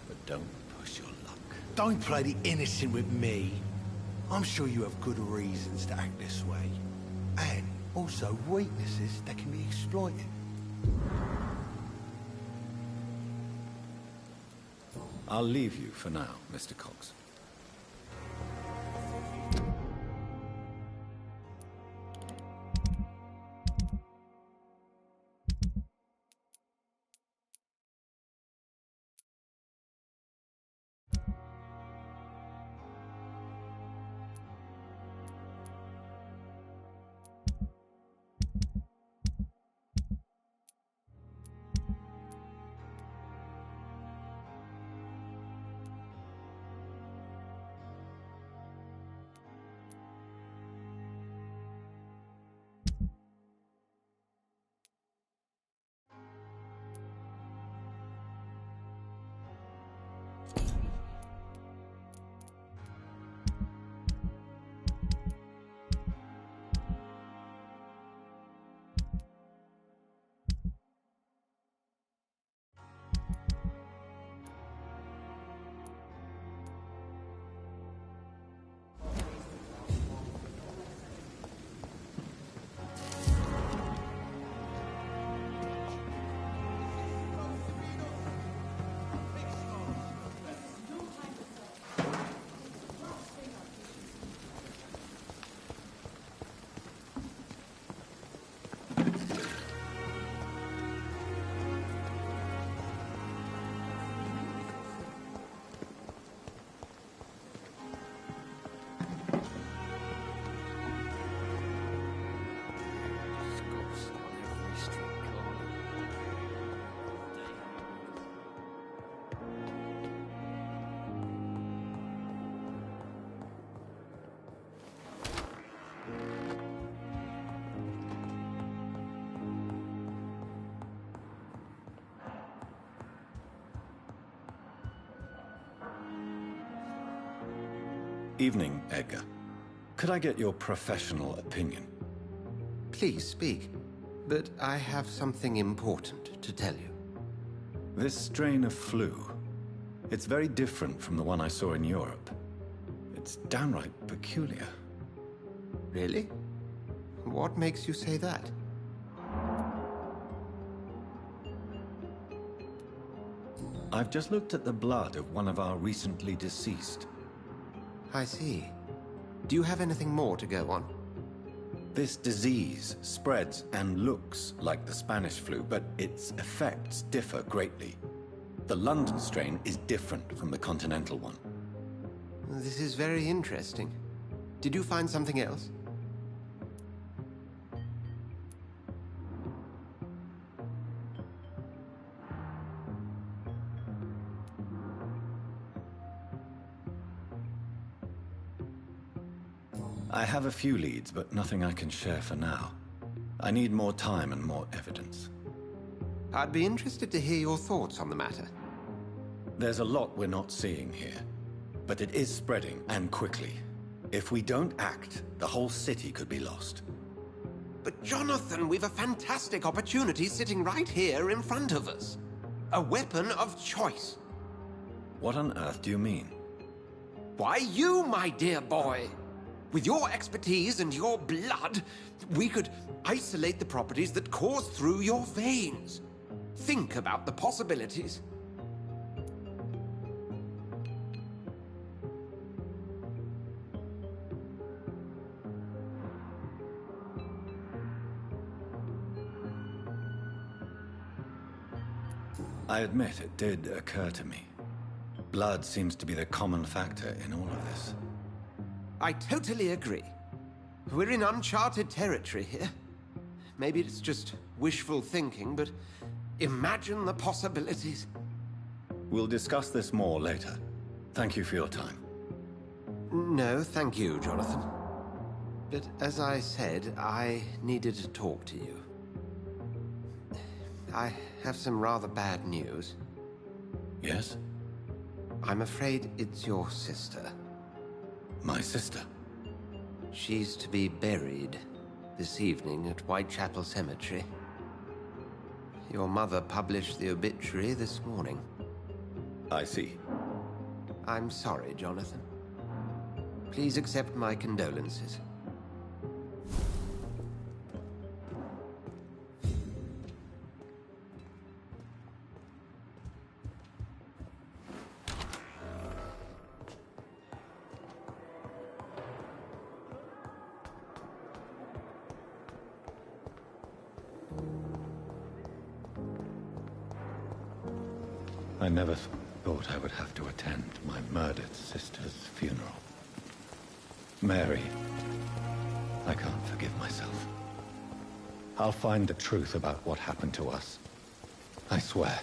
But don't push your luck. Don't play the innocent with me. I'm sure you have good reasons to act this way. And also weaknesses that can be exploited. I'll leave you for now, Mr. Cox. Evening, Edgar. Could I get your professional opinion? Please speak, but I have something important to tell you. This strain of flu, it's very different from the one I saw in Europe. It's downright peculiar. Really? What makes you say that? I've just looked at the blood of one of our recently deceased. I see. Do you have anything more to go on? This disease spreads and looks like the Spanish flu, but its effects differ greatly. The London strain is different from the continental one. This is very interesting. Did you find something else? I have a few leads, but nothing I can share for now. I need more time and more evidence. I'd be interested to hear your thoughts on the matter. There's a lot we're not seeing here, but it is spreading, and quickly. If we don't act, the whole city could be lost. But Jonathan, we've a fantastic opportunity sitting right here in front of us. A weapon of choice. What on earth do you mean? Why, you, my dear boy. With your expertise and your blood, we could isolate the properties that course through your veins. Think about the possibilities. I admit it did occur to me. Blood seems to be the common factor in all of this. I totally agree. We're in uncharted territory here. Maybe it's just wishful thinking, but imagine the possibilities. We'll discuss this more later. Thank you for your time. No, thank you, Jonathan. But as I said, I needed to talk to you. I have some rather bad news. Yes? I'm afraid it's your sister. My sister? She's to be buried this evening at Whitechapel Cemetery. Your mother published the obituary this morning. I see. I'm sorry, Jonathan. Please accept my condolences. I never thought I would have to attend my murdered sister's funeral. Mary, I can't forgive myself. I'll find the truth about what happened to us. I swear.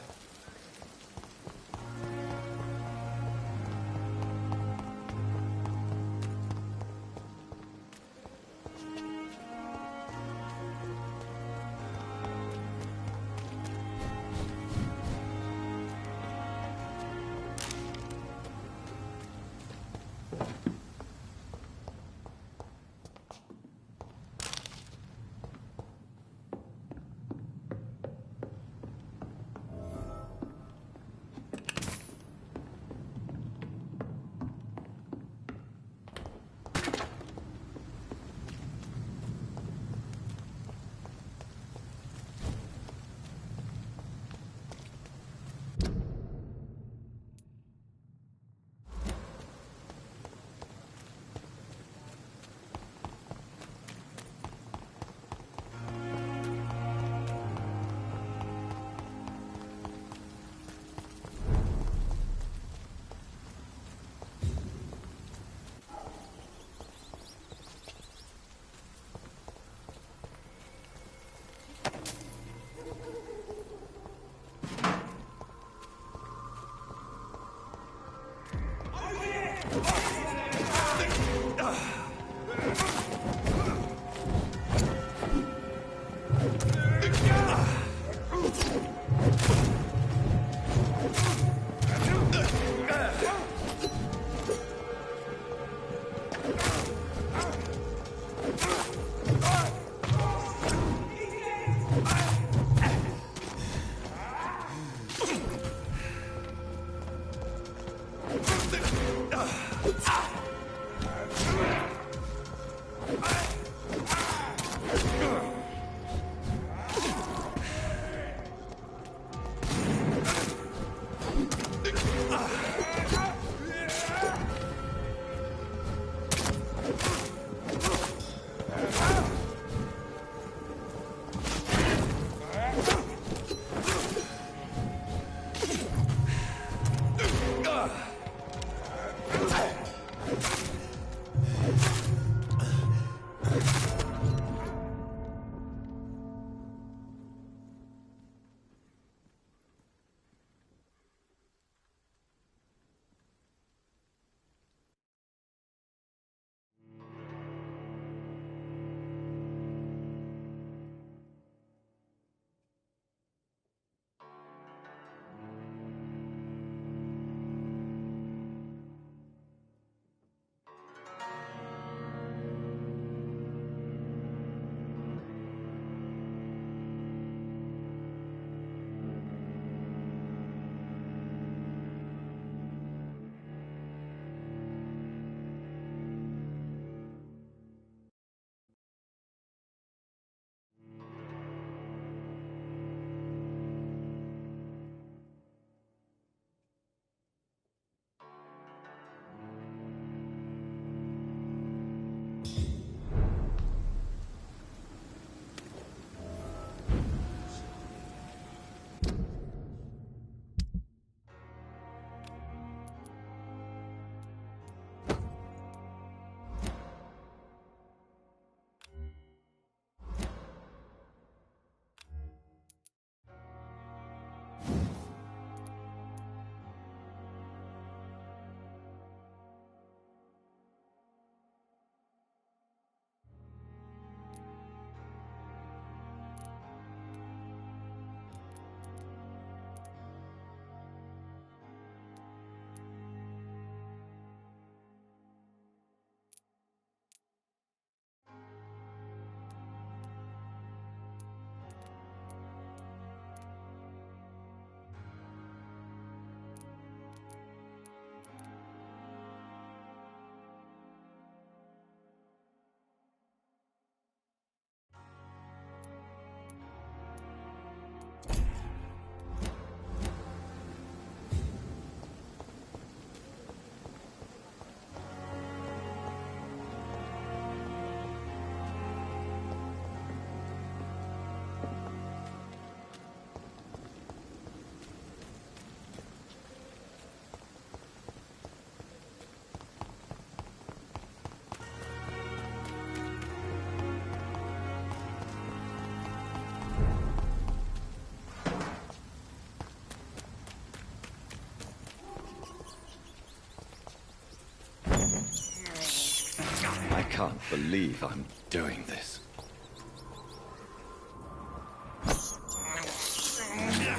can't believe I'm doing this.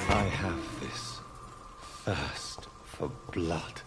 I have this thirst for blood.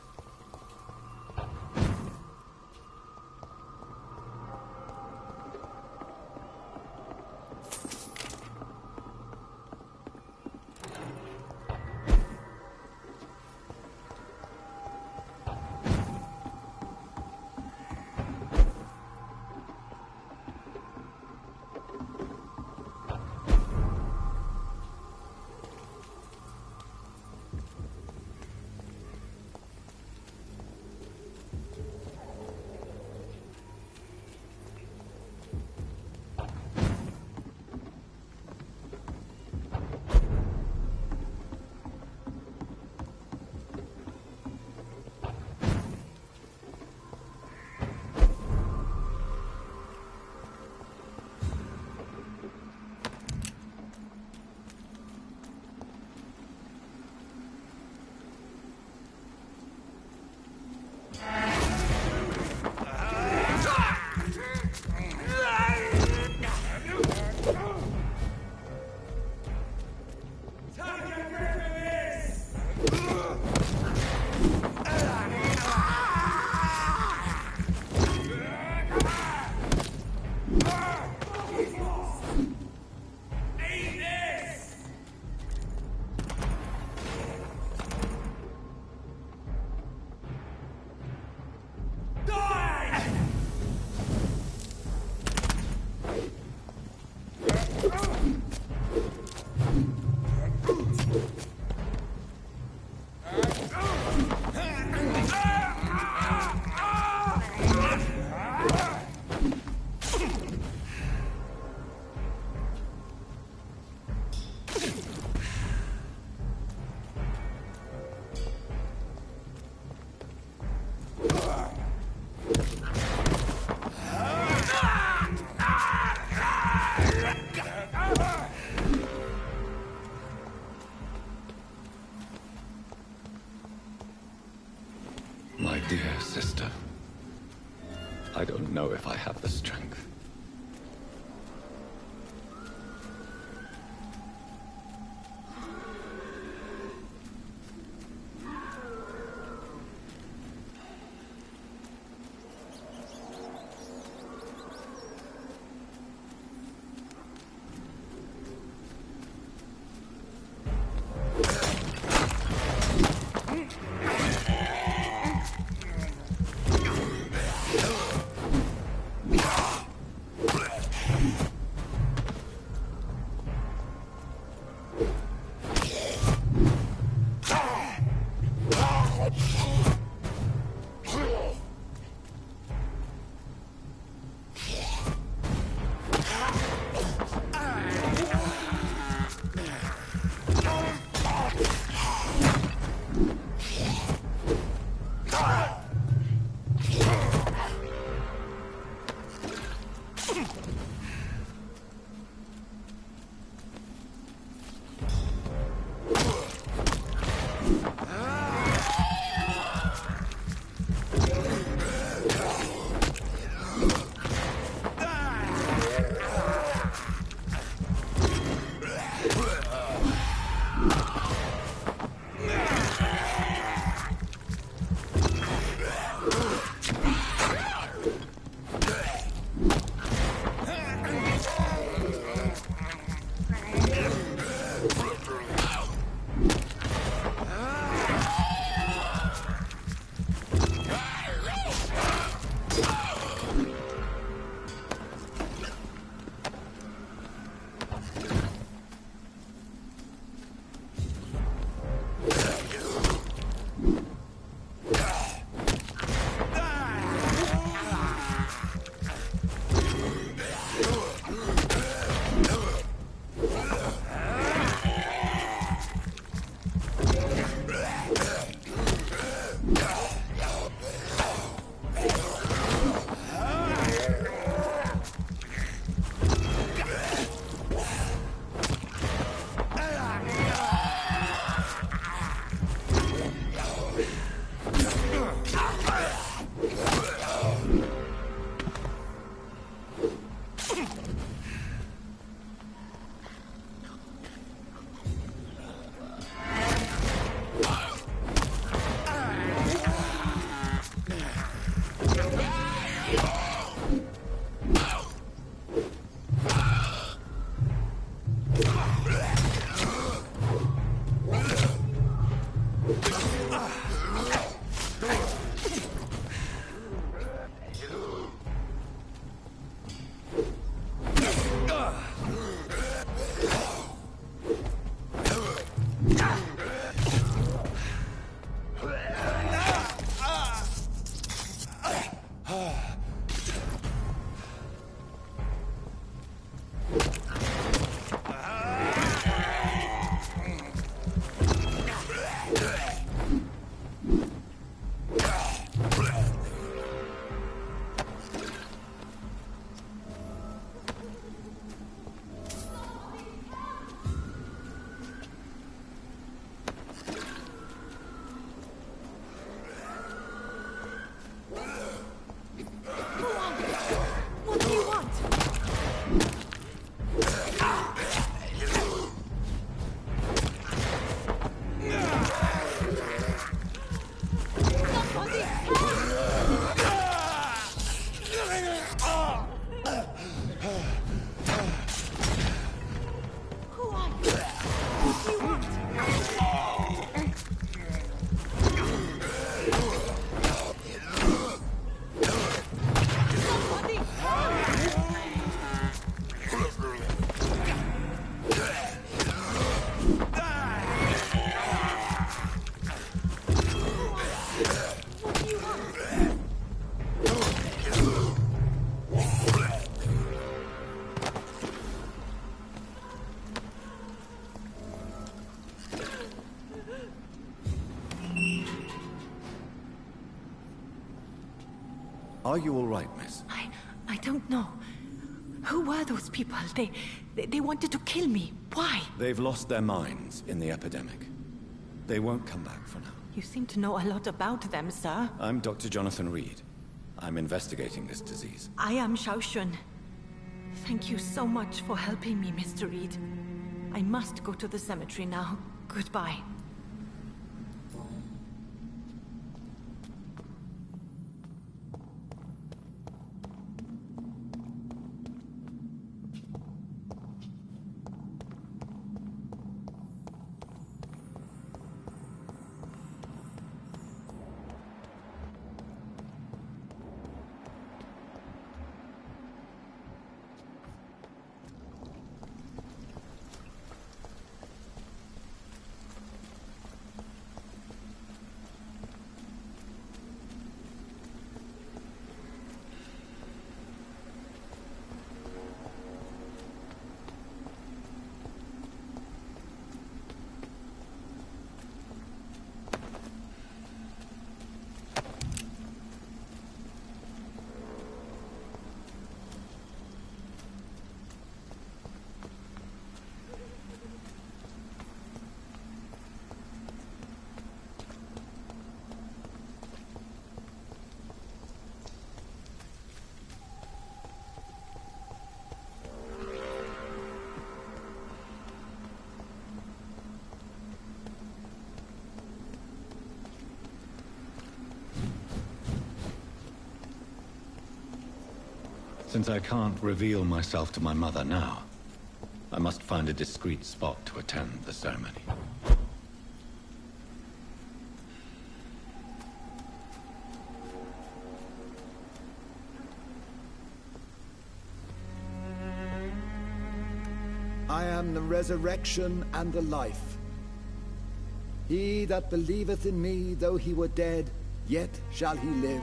My dear sister, I don't know if I have the strength. Are you all right, miss? I don't know. Who were those people? They wanted to kill me. Why? They've lost their minds in the epidemic. They won't come back for now. You seem to know a lot about them, sir. I'm Dr. Jonathan Reed. I'm investigating this disease. I am Xiaoxun. Thank you so much for helping me, Mr. Reed. I must go to the cemetery now. Goodbye. Since I can't reveal myself to my mother now, I must find a discreet spot to attend the ceremony. I am the resurrection and the life. He that believeth in me, though he were dead, yet shall he live.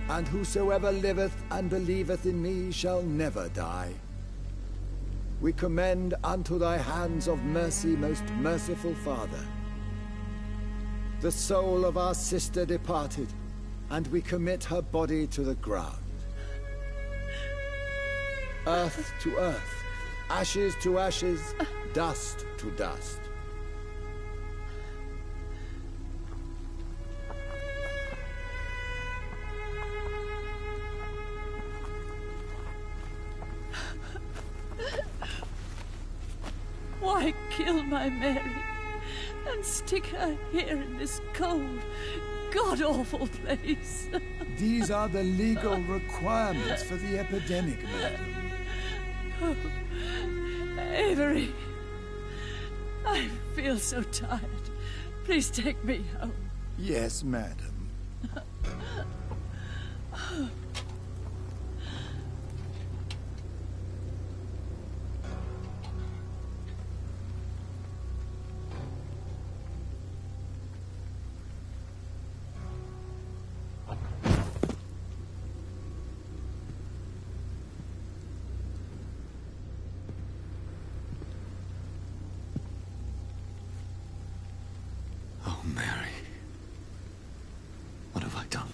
And whosoever liveth and believeth in me shall never die. We commend unto thy hands of mercy, most merciful Father, the soul of our sister departed, and we commit her body to the ground. Earth to earth, ashes to ashes, dust to dust. Why kill my Mary and stick her here in this cold, god-awful place? These are the legal requirements for the epidemic, madam. Oh, Avery, I feel so tired. Please take me home. Yes, madam. Oh, Mary. What have I done?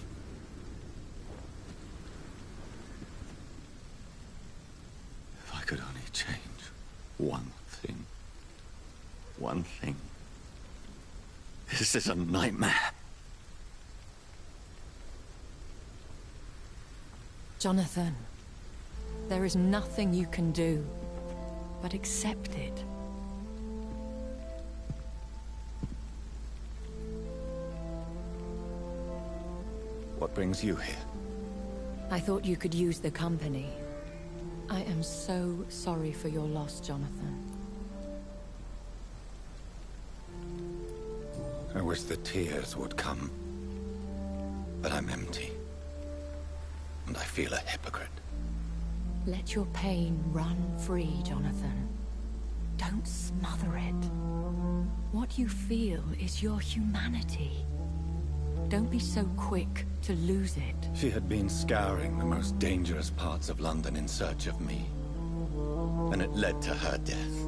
If I could only change one thing. One thing. This is a nightmare. Jonathan, there is nothing you can do but accept it. What brings you here? I thought you could use the company. I am so sorry for your loss, Jonathan. I wish the tears would come. But I'm empty. And I feel a hypocrite. Let your pain run free, Jonathan. Don't smother it. What you feel is your humanity. Don't be so quick to lose it. She had been scouring the most dangerous parts of London in search of me. And it led to her death.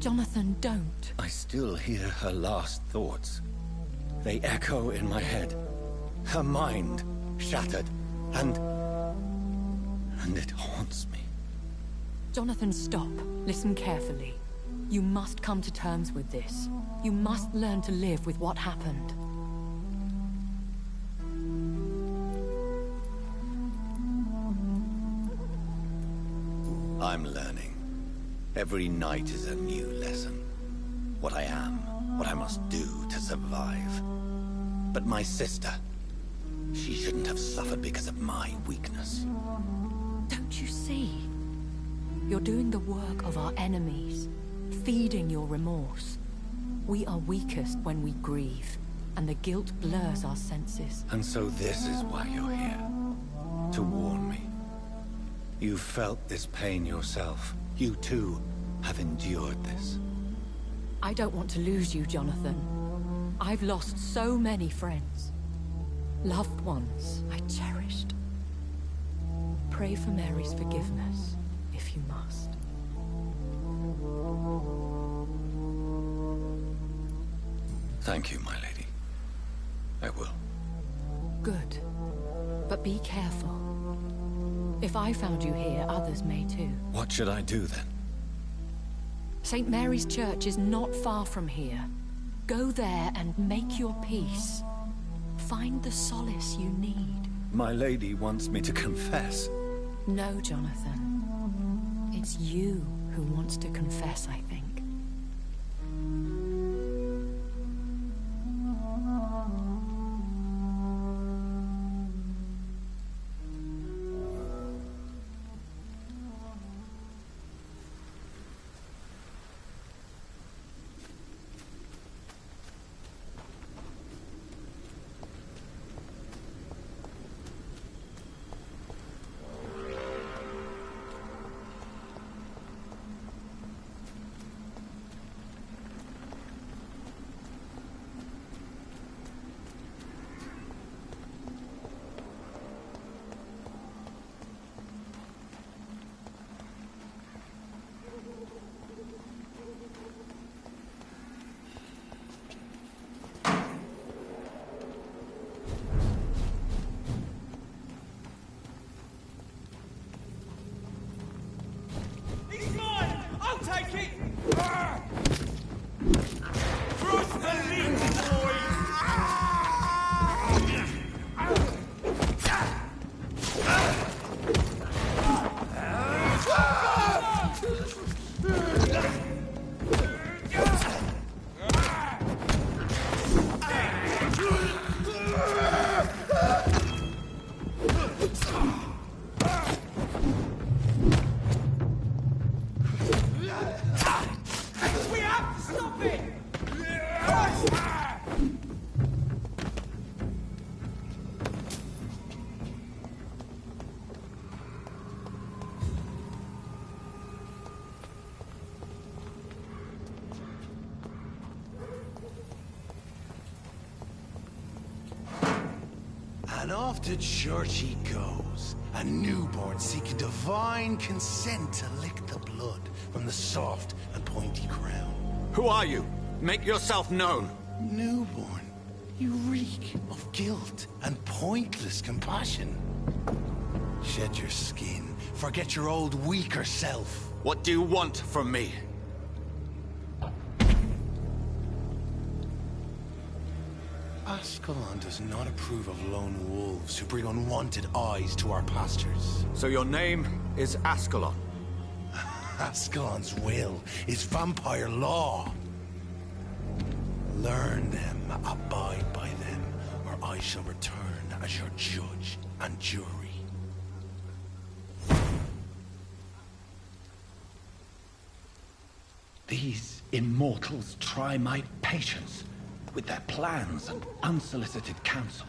Jonathan, don't. I still hear her last thoughts. They echo in my head. Her mind. shattered, and it haunts me. Jonathan, stop. Listen carefully. You must come to terms with this. You must learn to live with what happened. I'm learning. Every night is a new lesson. What I am, what I must do to survive. But my sister, she shouldn't have suffered because of my weakness. Don't you see? You're doing the work of our enemies, feeding your remorse. We are weakest when we grieve, and the guilt blurs our senses. And so this is why you're here. To warn me. You've felt this pain yourself. You too have endured this. I don't want to lose you, Jonathan. I've lost so many friends. Loved ones I cherished. Pray for Mary's forgiveness, if you must. Thank you, my lady. I will. Good. But be careful. If I found you here, others may too. What should I do then? St. Mary's Church is not far from here. Go there and make your peace. Find the solace you need. My lady wants me to confess. No, Jonathan. It's you who wants to confess, I think. And off to church he goes, a newborn seeking divine consent to lick the blood from the soft and pointy crown. Who are you? Make yourself known. Newborn, you reek of guilt and pointless compassion. Shed your skin, forget your old weaker self. What do you want from me? Ascalon does not approve of lone wolves who bring unwanted eyes to our pastures. So your name is Ascalon? Ascalon's will is vampire law. Learn them, abide by them, or I shall return as your judge and jury. These immortals try my patience with their plans and unsolicited counsel.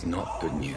is not good news.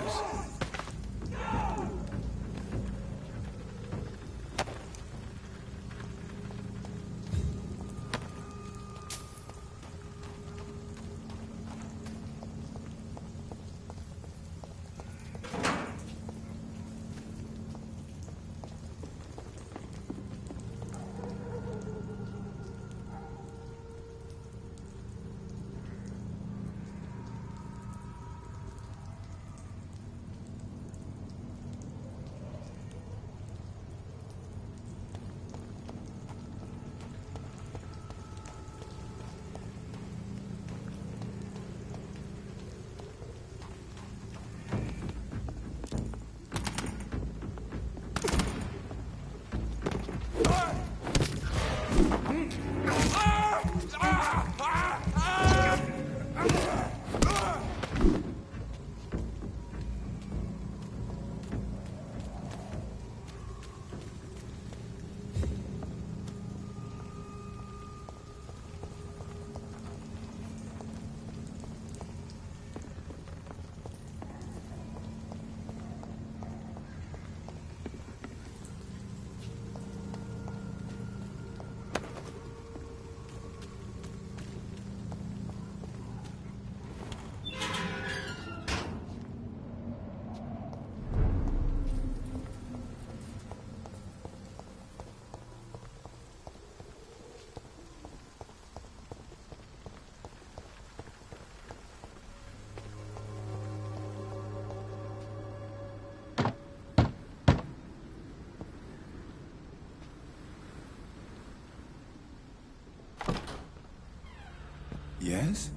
Yes?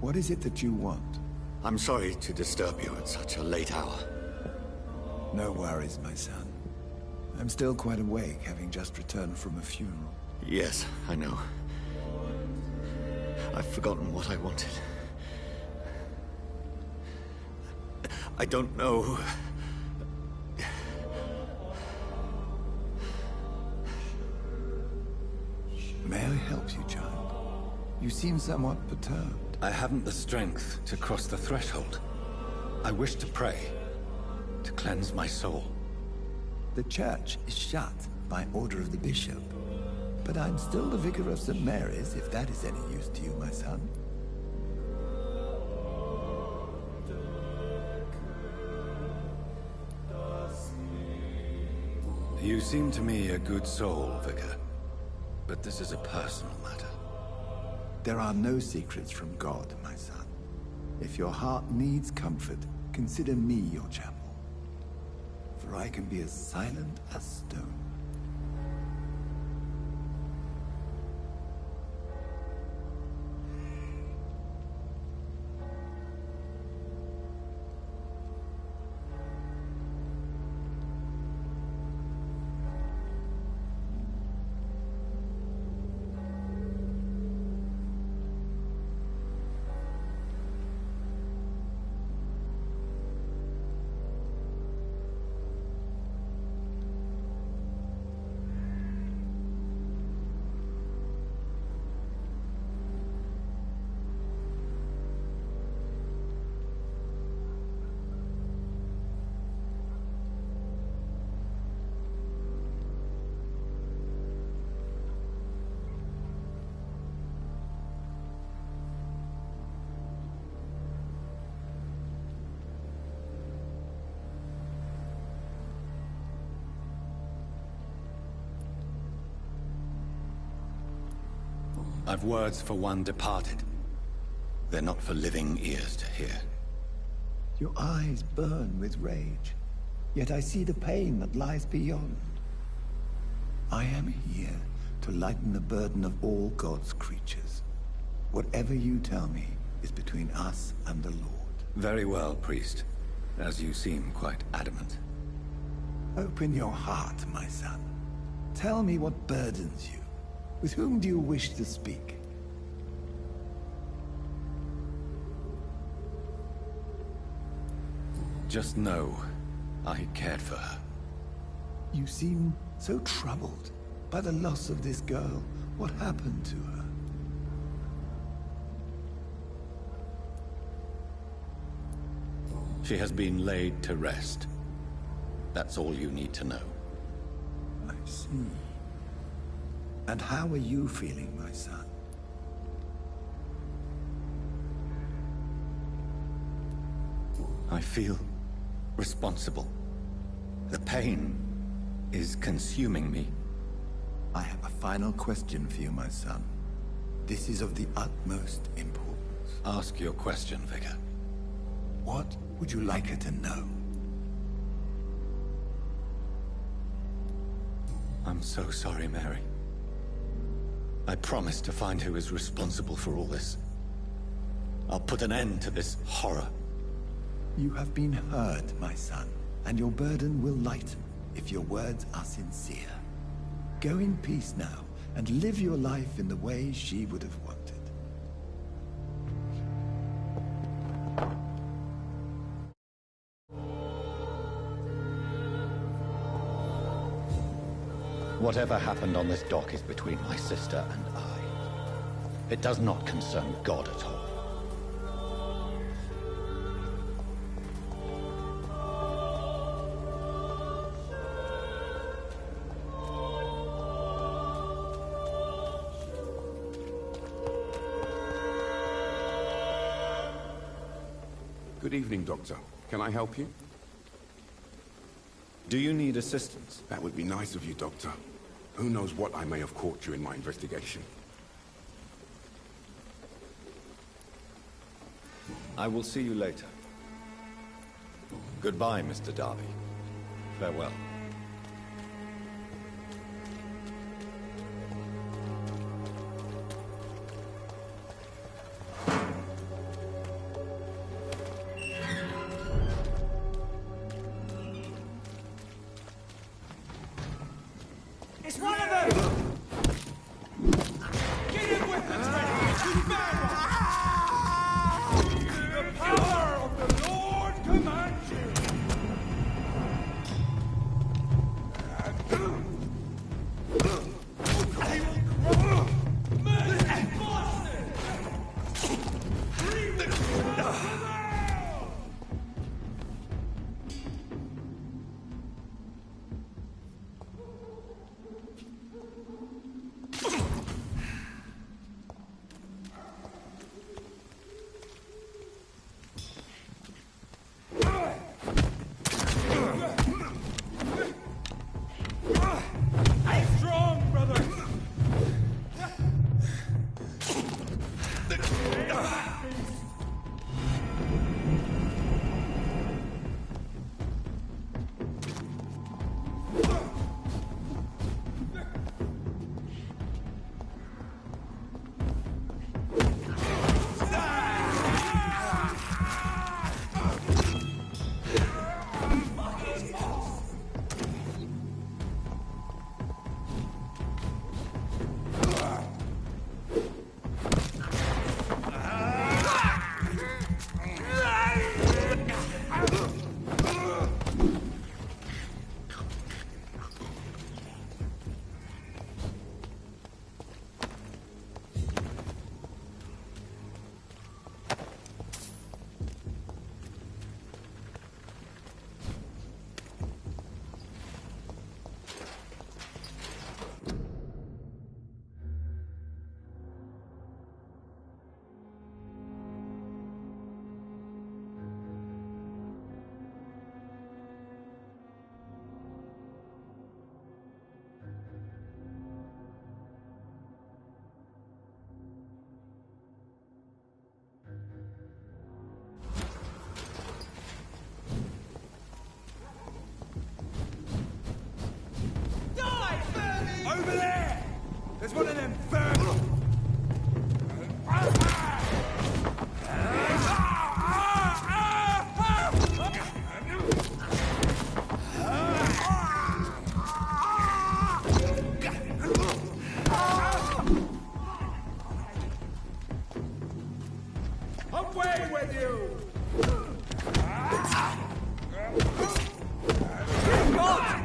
What is it that you want? I'm sorry to disturb you at such a late hour. No worries, my son. I'm still quite awake, having just returned from a funeral. Yes, I know. I've forgotten what I wanted. I don't know. May I help you, child? You seem somewhat perturbed. I haven't the strength to cross the threshold. I wish to pray, to cleanse my soul. The church is shut by order of the bishop. But I'm still the vicar of St. Mary's, if that is any use to you, my son. You seem to me a good soul, Vicar. But this is a personal matter. There are no secrets from God, my son. If your heart needs comfort, consider me your chapel. For I can be as silent as stone. I've words for one departed. They're not for living ears to hear. Your eyes burn with rage, yet I see the pain that lies beyond. I am here to lighten the burden of all God's creatures. Whatever you tell me is between us and the Lord. Very well, priest. As you seem quite adamant. Open your heart, my son. Tell me what burdens you. With whom do you wish to speak? Just know, I cared for her. You seem so troubled by the loss of this girl. What happened to her? She has been laid to rest. That's all you need to know. I see. And how are you feeling, my son? I feel responsible. The pain is consuming me. I have a final question for you, my son. This is of the utmost importance. Ask your question, Vicar. What would you like her to know? I'm so sorry, Mary. I promise to find who is responsible for all this. I'll put an end to this horror. You have been heard, my son, and your burden will lighten if your words are sincere. Go in peace now, and live your life in the way she would have wanted. Whatever happened on this dock is between my sister and I. It does not concern God at all. Good evening, Doctor. Can I help you? Do you need assistance? That would be nice of you, Doctor. Who knows what I may have caught you in my investigation. I will see you later. Goodbye, Mr. Darby. Farewell. It's one of them! Get him with the treasure! You bad one! The power of the Lord commands you! Over there! There's one of them vermin! Away with you! God!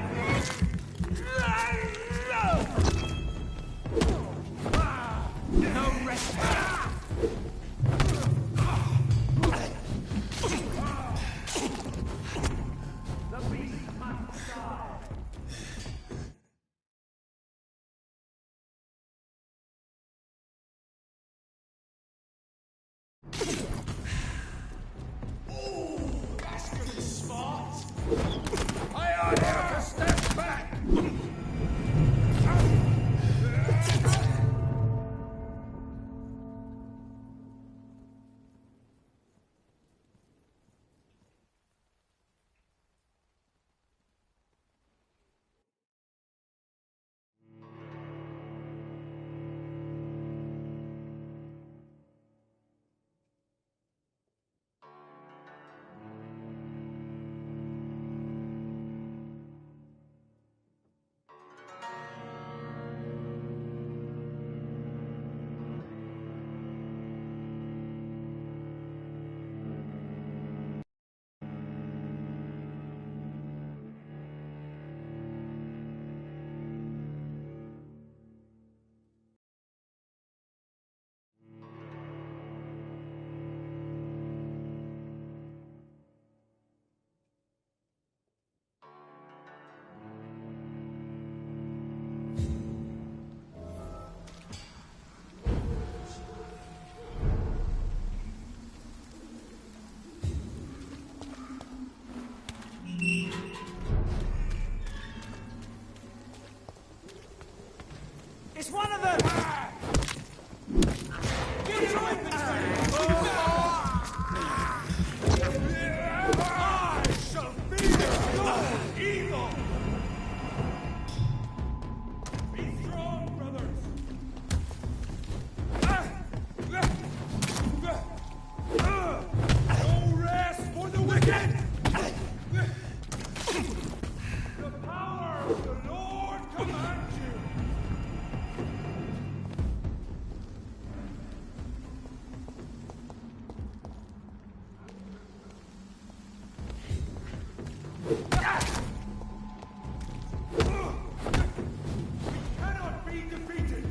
cannot be defeated!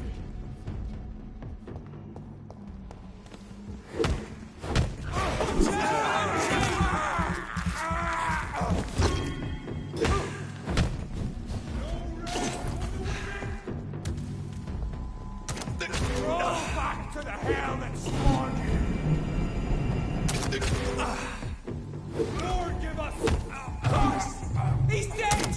Roll back to the hell that spawned you! Lord, give us... He's dead!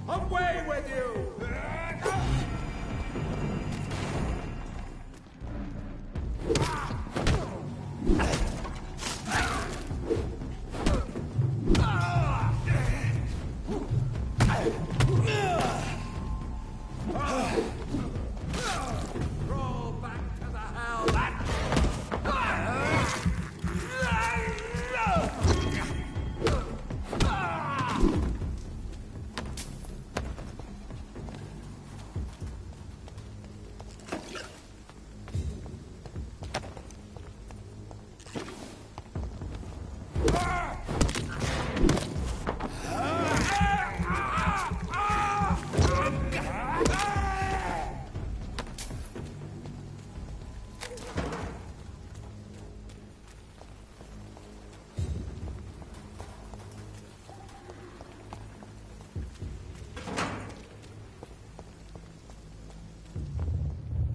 Away with you! Roll back to the hell that...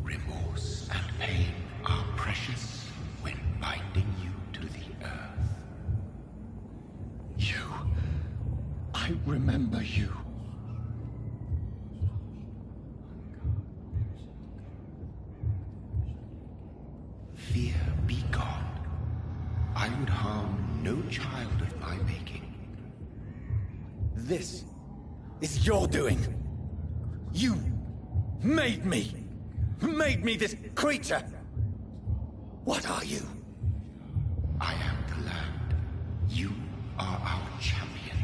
Remorse and pain are precious when binding you to the earth. You. I remember you. Fear be gone. I would harm no child of my making. This is your doing. You made me. Made me this creature. What are you? I am the land. You are our champion.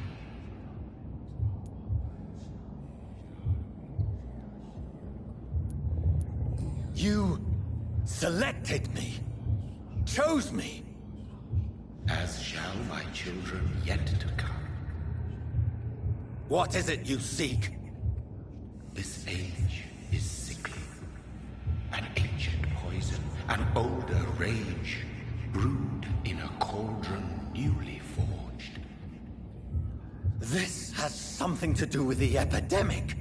You selected me. Chose me. As shall my children yet to come. What is it you seek? This age is sickly. An ancient poison, an older rage, brewed in a cauldron newly forged. This has something to do with the epidemic.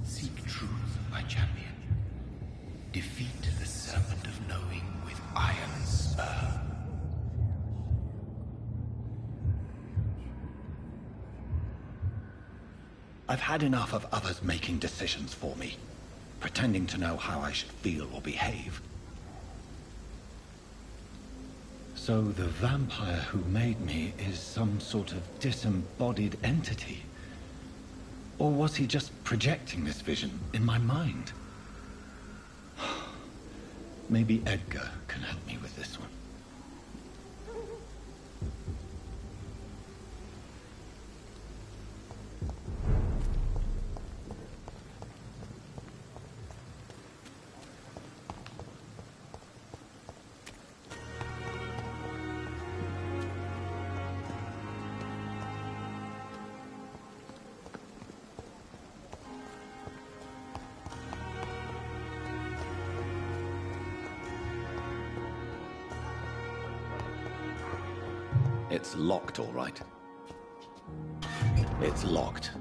Seek truth, my champion. Defeat the serpent of knowing with iron spur. I've had enough of others making decisions for me, pretending to know how I should feel or behave. So the vampire who made me is some sort of disembodied entity? Or was he just projecting this vision in my mind? Maybe Edgar can help me with this one. It's locked, all right. It's locked.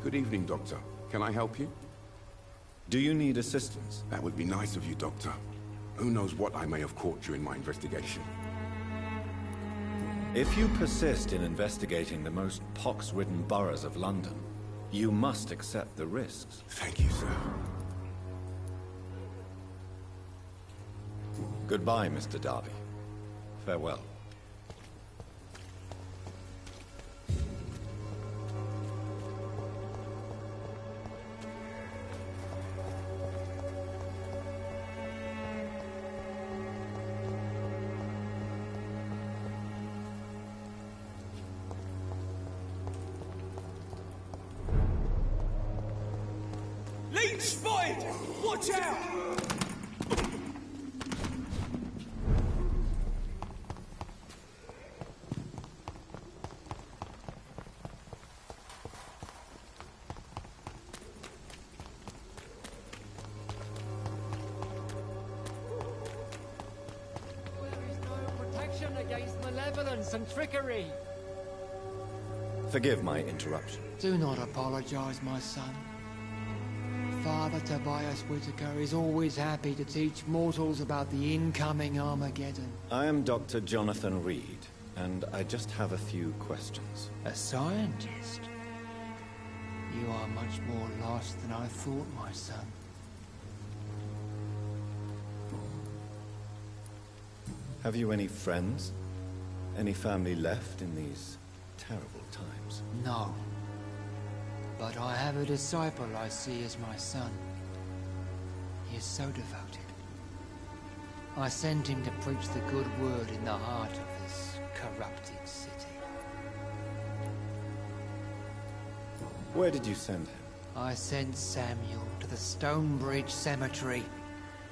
Good evening, Doctor. Can I help you? Do you need assistance? That would be nice of you, Doctor. Who knows what I may have caught during my investigation. If you persist in investigating the most pox-ridden boroughs of London, you must accept the risks. Thank you, sir. Goodbye, Mr. Darby. Farewell. Leech spotted! Watch out! There is no protection against malevolence and trickery. Forgive my interruption. Do not apologize, my son. Father Tobias Whitaker is always happy to teach mortals about the incoming Armageddon. I am Dr. Jonathan Reed, and I just have a few questions. A scientist? You are much more lost than I thought, my son. Have you any friends? Any family left in these terrible times? No. But I have a disciple I see as my son. He is so devoted. I sent him to preach the good word in the heart of this corrupted city. Where did you send him? I sent Samuel to the Stonebridge Cemetery,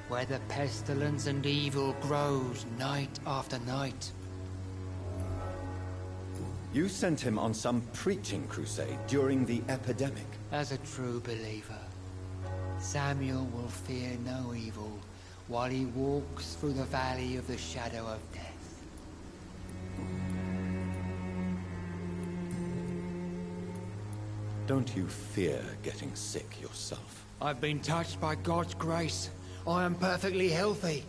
where the pestilence and evil grows night after night. You sent him on some preaching crusade during the epidemic. As a true believer, Samuel will fear no evil while he walks through the valley of the shadow of death. Don't you fear getting sick yourself? I've been touched by God's grace. I am perfectly healthy.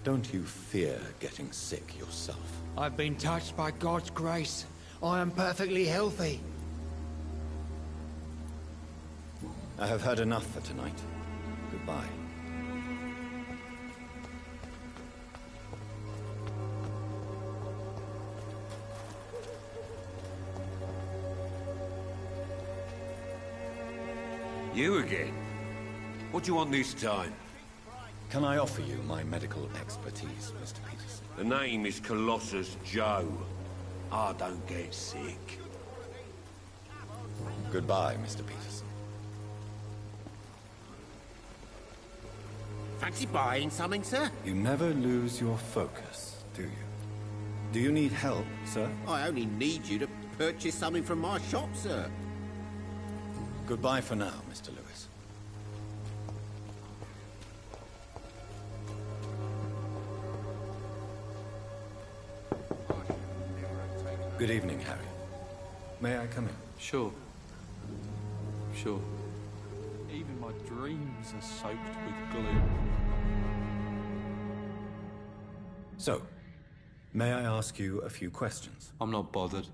Don't you fear getting sick yourself? I've been touched by God's grace. I am perfectly healthy. I have heard enough for tonight. Goodbye. You again? What do you want this time? Can I offer you my medical expertise, Mr. Peterson? The name is Colossus Joe. I don't get sick. Goodbye, Mr. Peterson. Fancy buying something, sir? You never lose your focus, do you? Do you need help, sir? I only need you to purchase something from my shop, sir. Goodbye for now, Mr. Lewis. Good evening, Harry. May I come in? Sure. Sure. Even my dreams are soaked with glue. So, may I ask you a few questions? I'm not bothered.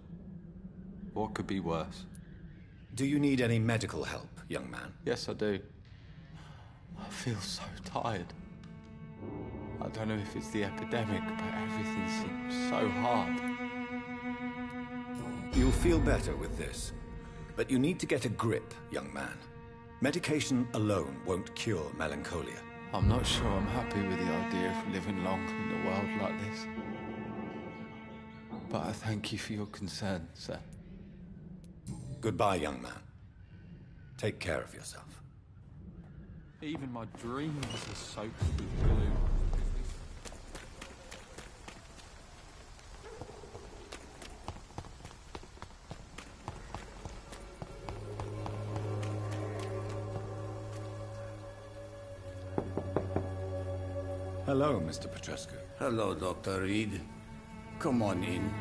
What could be worse? Do you need any medical help, young man? Yes, I do. I feel so tired. I don't know if it's the epidemic, but everything seems so hard. You'll feel better with this. But you need to get a grip, young man. Medication alone won't cure melancholia. I'm not sure I'm happy with the idea of living long in a world like this. But I thank you for your concern, sir. Goodbye, young man. Take care of yourself. Even my dreams are soaked with glue. Hello, Mr. Petrescu. Hello, Dr. Reed. Come on in.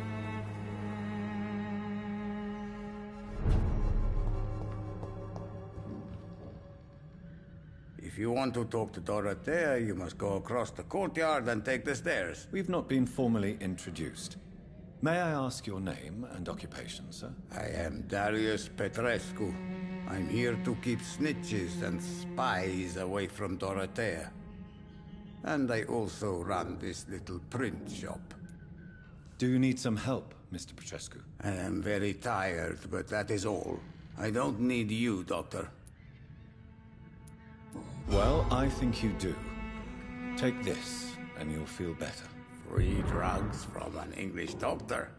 If you want to talk to Dorothea, you must go across the courtyard and take the stairs. We've not been formally introduced. May I ask your name and occupation, sir? I am Darius Petrescu. I'm here to keep snitches and spies away from Dorothea. And I also run this little print shop. Do you need some help, Mr. Petrescu? I am very tired, but that is all. I don't need you, Doctor. Well, I think you do. Take this, and you'll feel better. Free drugs from an English doctor?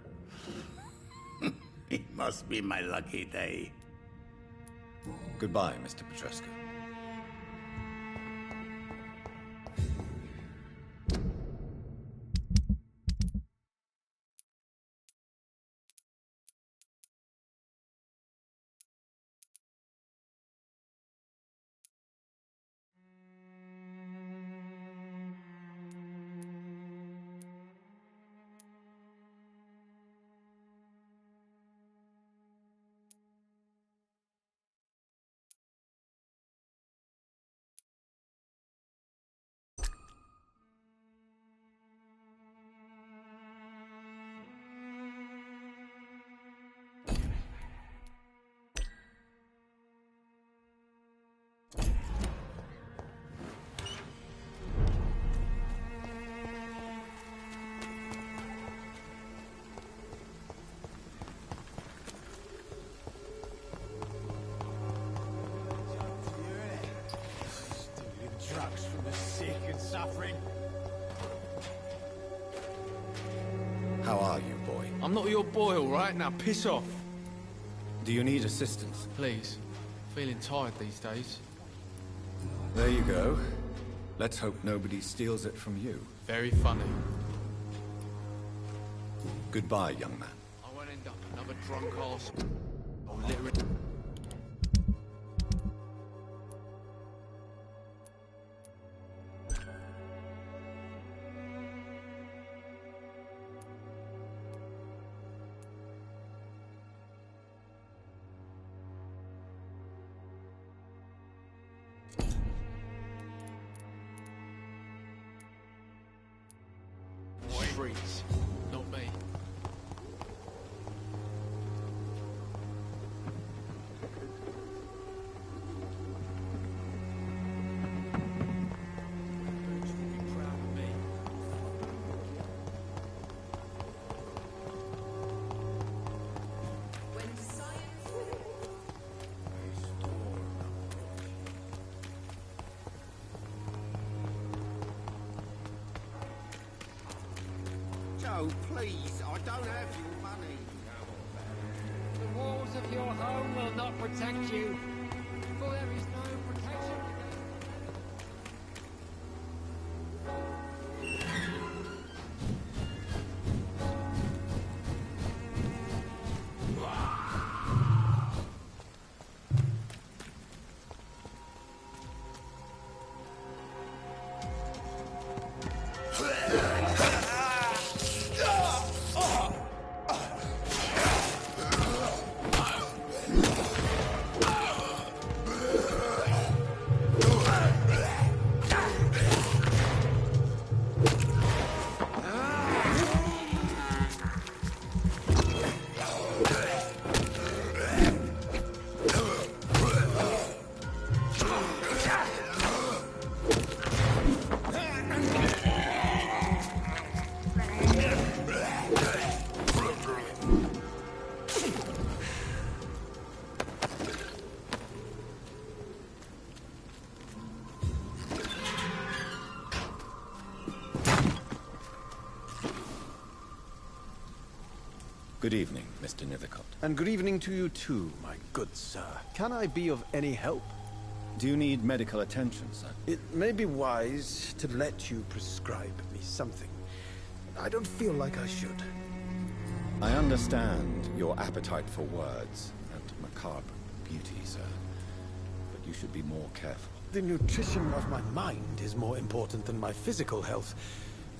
It must be my lucky day. Goodbye, Mr. Petrescu. sick and suffering. How are you, boy? I'm not your boy, all right? Now piss off. Do you need assistance? Please. Feeling tired these days. There you go. Let's hope nobody steals it from you. Very funny. Goodbye, young man. I won't end up another drunk arse. Or literally... Streets, not me. Boots will be proud of me. When science... Joe, please, I don't have your money. The walls of your home will not protect you, for there is no protection Good evening, Mr. Nithercott. And good evening to you too, my good sir. Can I be of any help? Do you need medical attention, sir? It may be wise to let you prescribe me something. I don't feel like I should. I understand your appetite for words and macabre beauty, sir. But you should be more careful. The nutrition of my mind is more important than my physical health.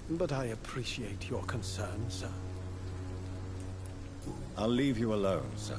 But I appreciate your concern, sir. I'll leave you alone, sir.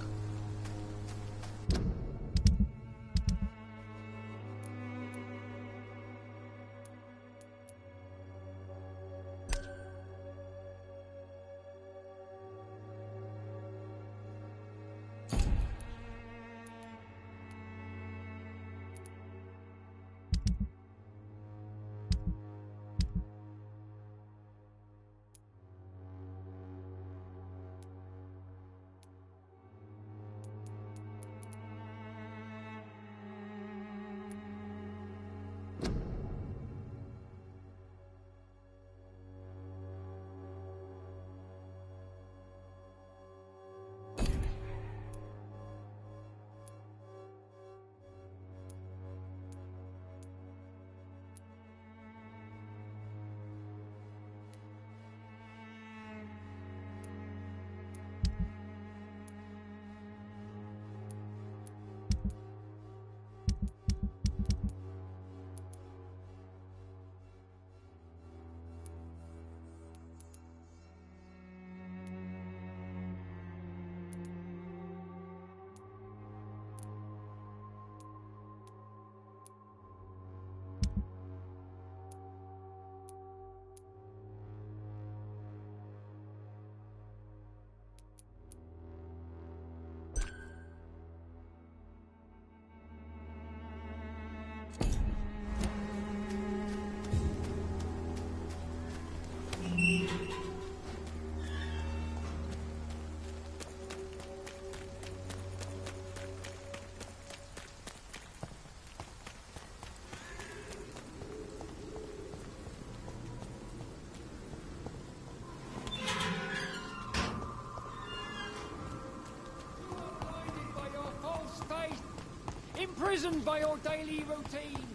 imprisoned by your daily routine.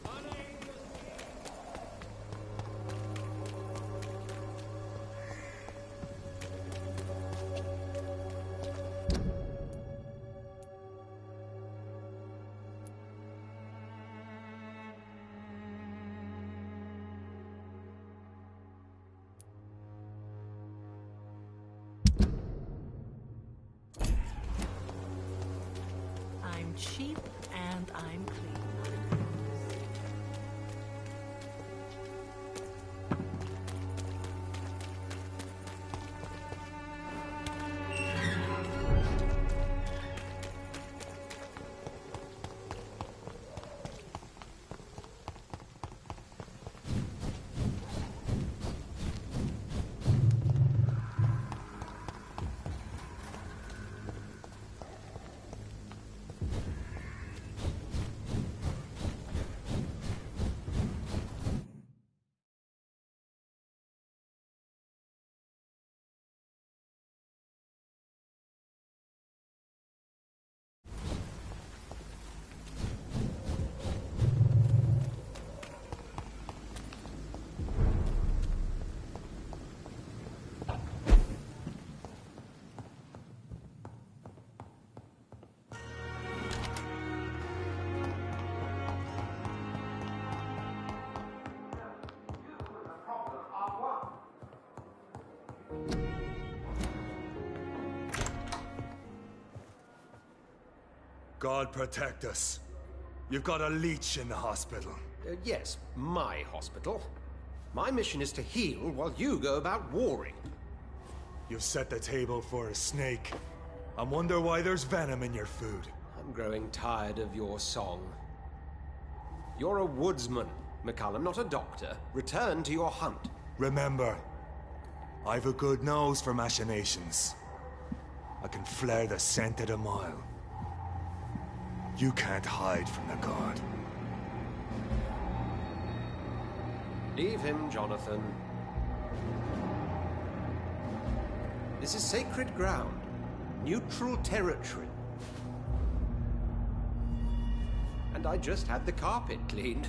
My name is... I'm cheap and I'm clean. God protect us. You've got a leech in the hospital. Yes, my hospital. My mission is to heal while you go about warring. You've set the table for a snake. I wonder why there's venom in your food. I'm growing tired of your song. You're a woodsman, McCullum, not a doctor. Return to your hunt. Remember, I've a good nose for machinations. I can flare the scent at a mile. You can't hide from the god. Leave him, Jonathan. This is sacred ground. Neutral territory. And I just had the carpet cleaned.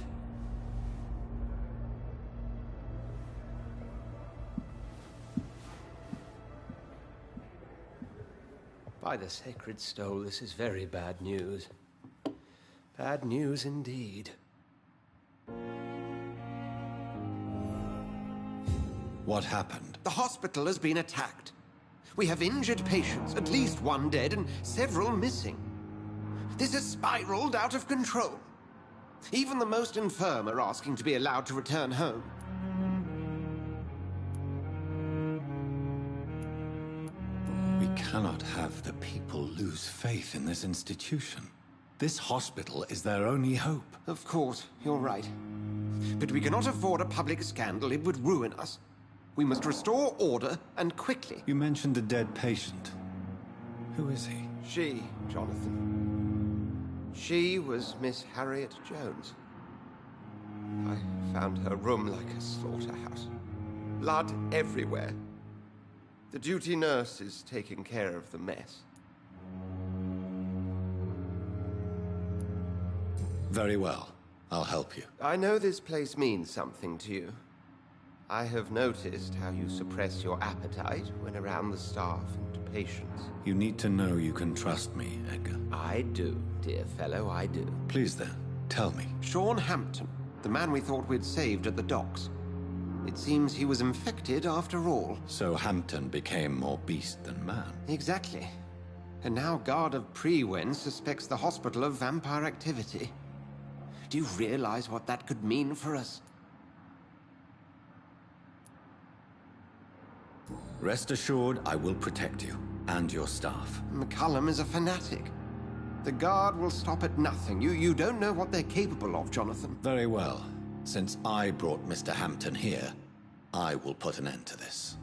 By the sacred stole, this is very bad news. Bad news indeed. What happened? The hospital has been attacked. We have injured patients, at least one dead and several missing. This has spiraled out of control. Even the most infirm are asking to be allowed to return home. We cannot have the people lose faith in this institution. This hospital is their only hope. Of course, you're right. But we cannot afford a public scandal. It would ruin us. We must restore order, and quickly. You mentioned a dead patient. Who is he? She, Jonathan. She was Miss Harriet Jones. I found her room like a slaughterhouse. Blood everywhere. The duty nurse is taking care of the mess. Very well. I'll help you. I know this place means something to you. I have noticed how you suppress your appetite when around the staff and patients. You need to know you can trust me, Edgar. I do, dear fellow, I do. Please then, tell me. Sean Hampton, the man we thought we'd saved at the docks. It seems he was infected after all. So Hampton became more beast than man. Exactly. And now Guard of Prewen suspects the hospital of vampire activity. Do you realize what that could mean for us? Rest assured, I will protect you and your staff. McCullum is a fanatic. The Guard will stop at nothing. You don't know what they're capable of, Jonathan. Very well. Since I brought Mr. Hampton here, I will put an end to this.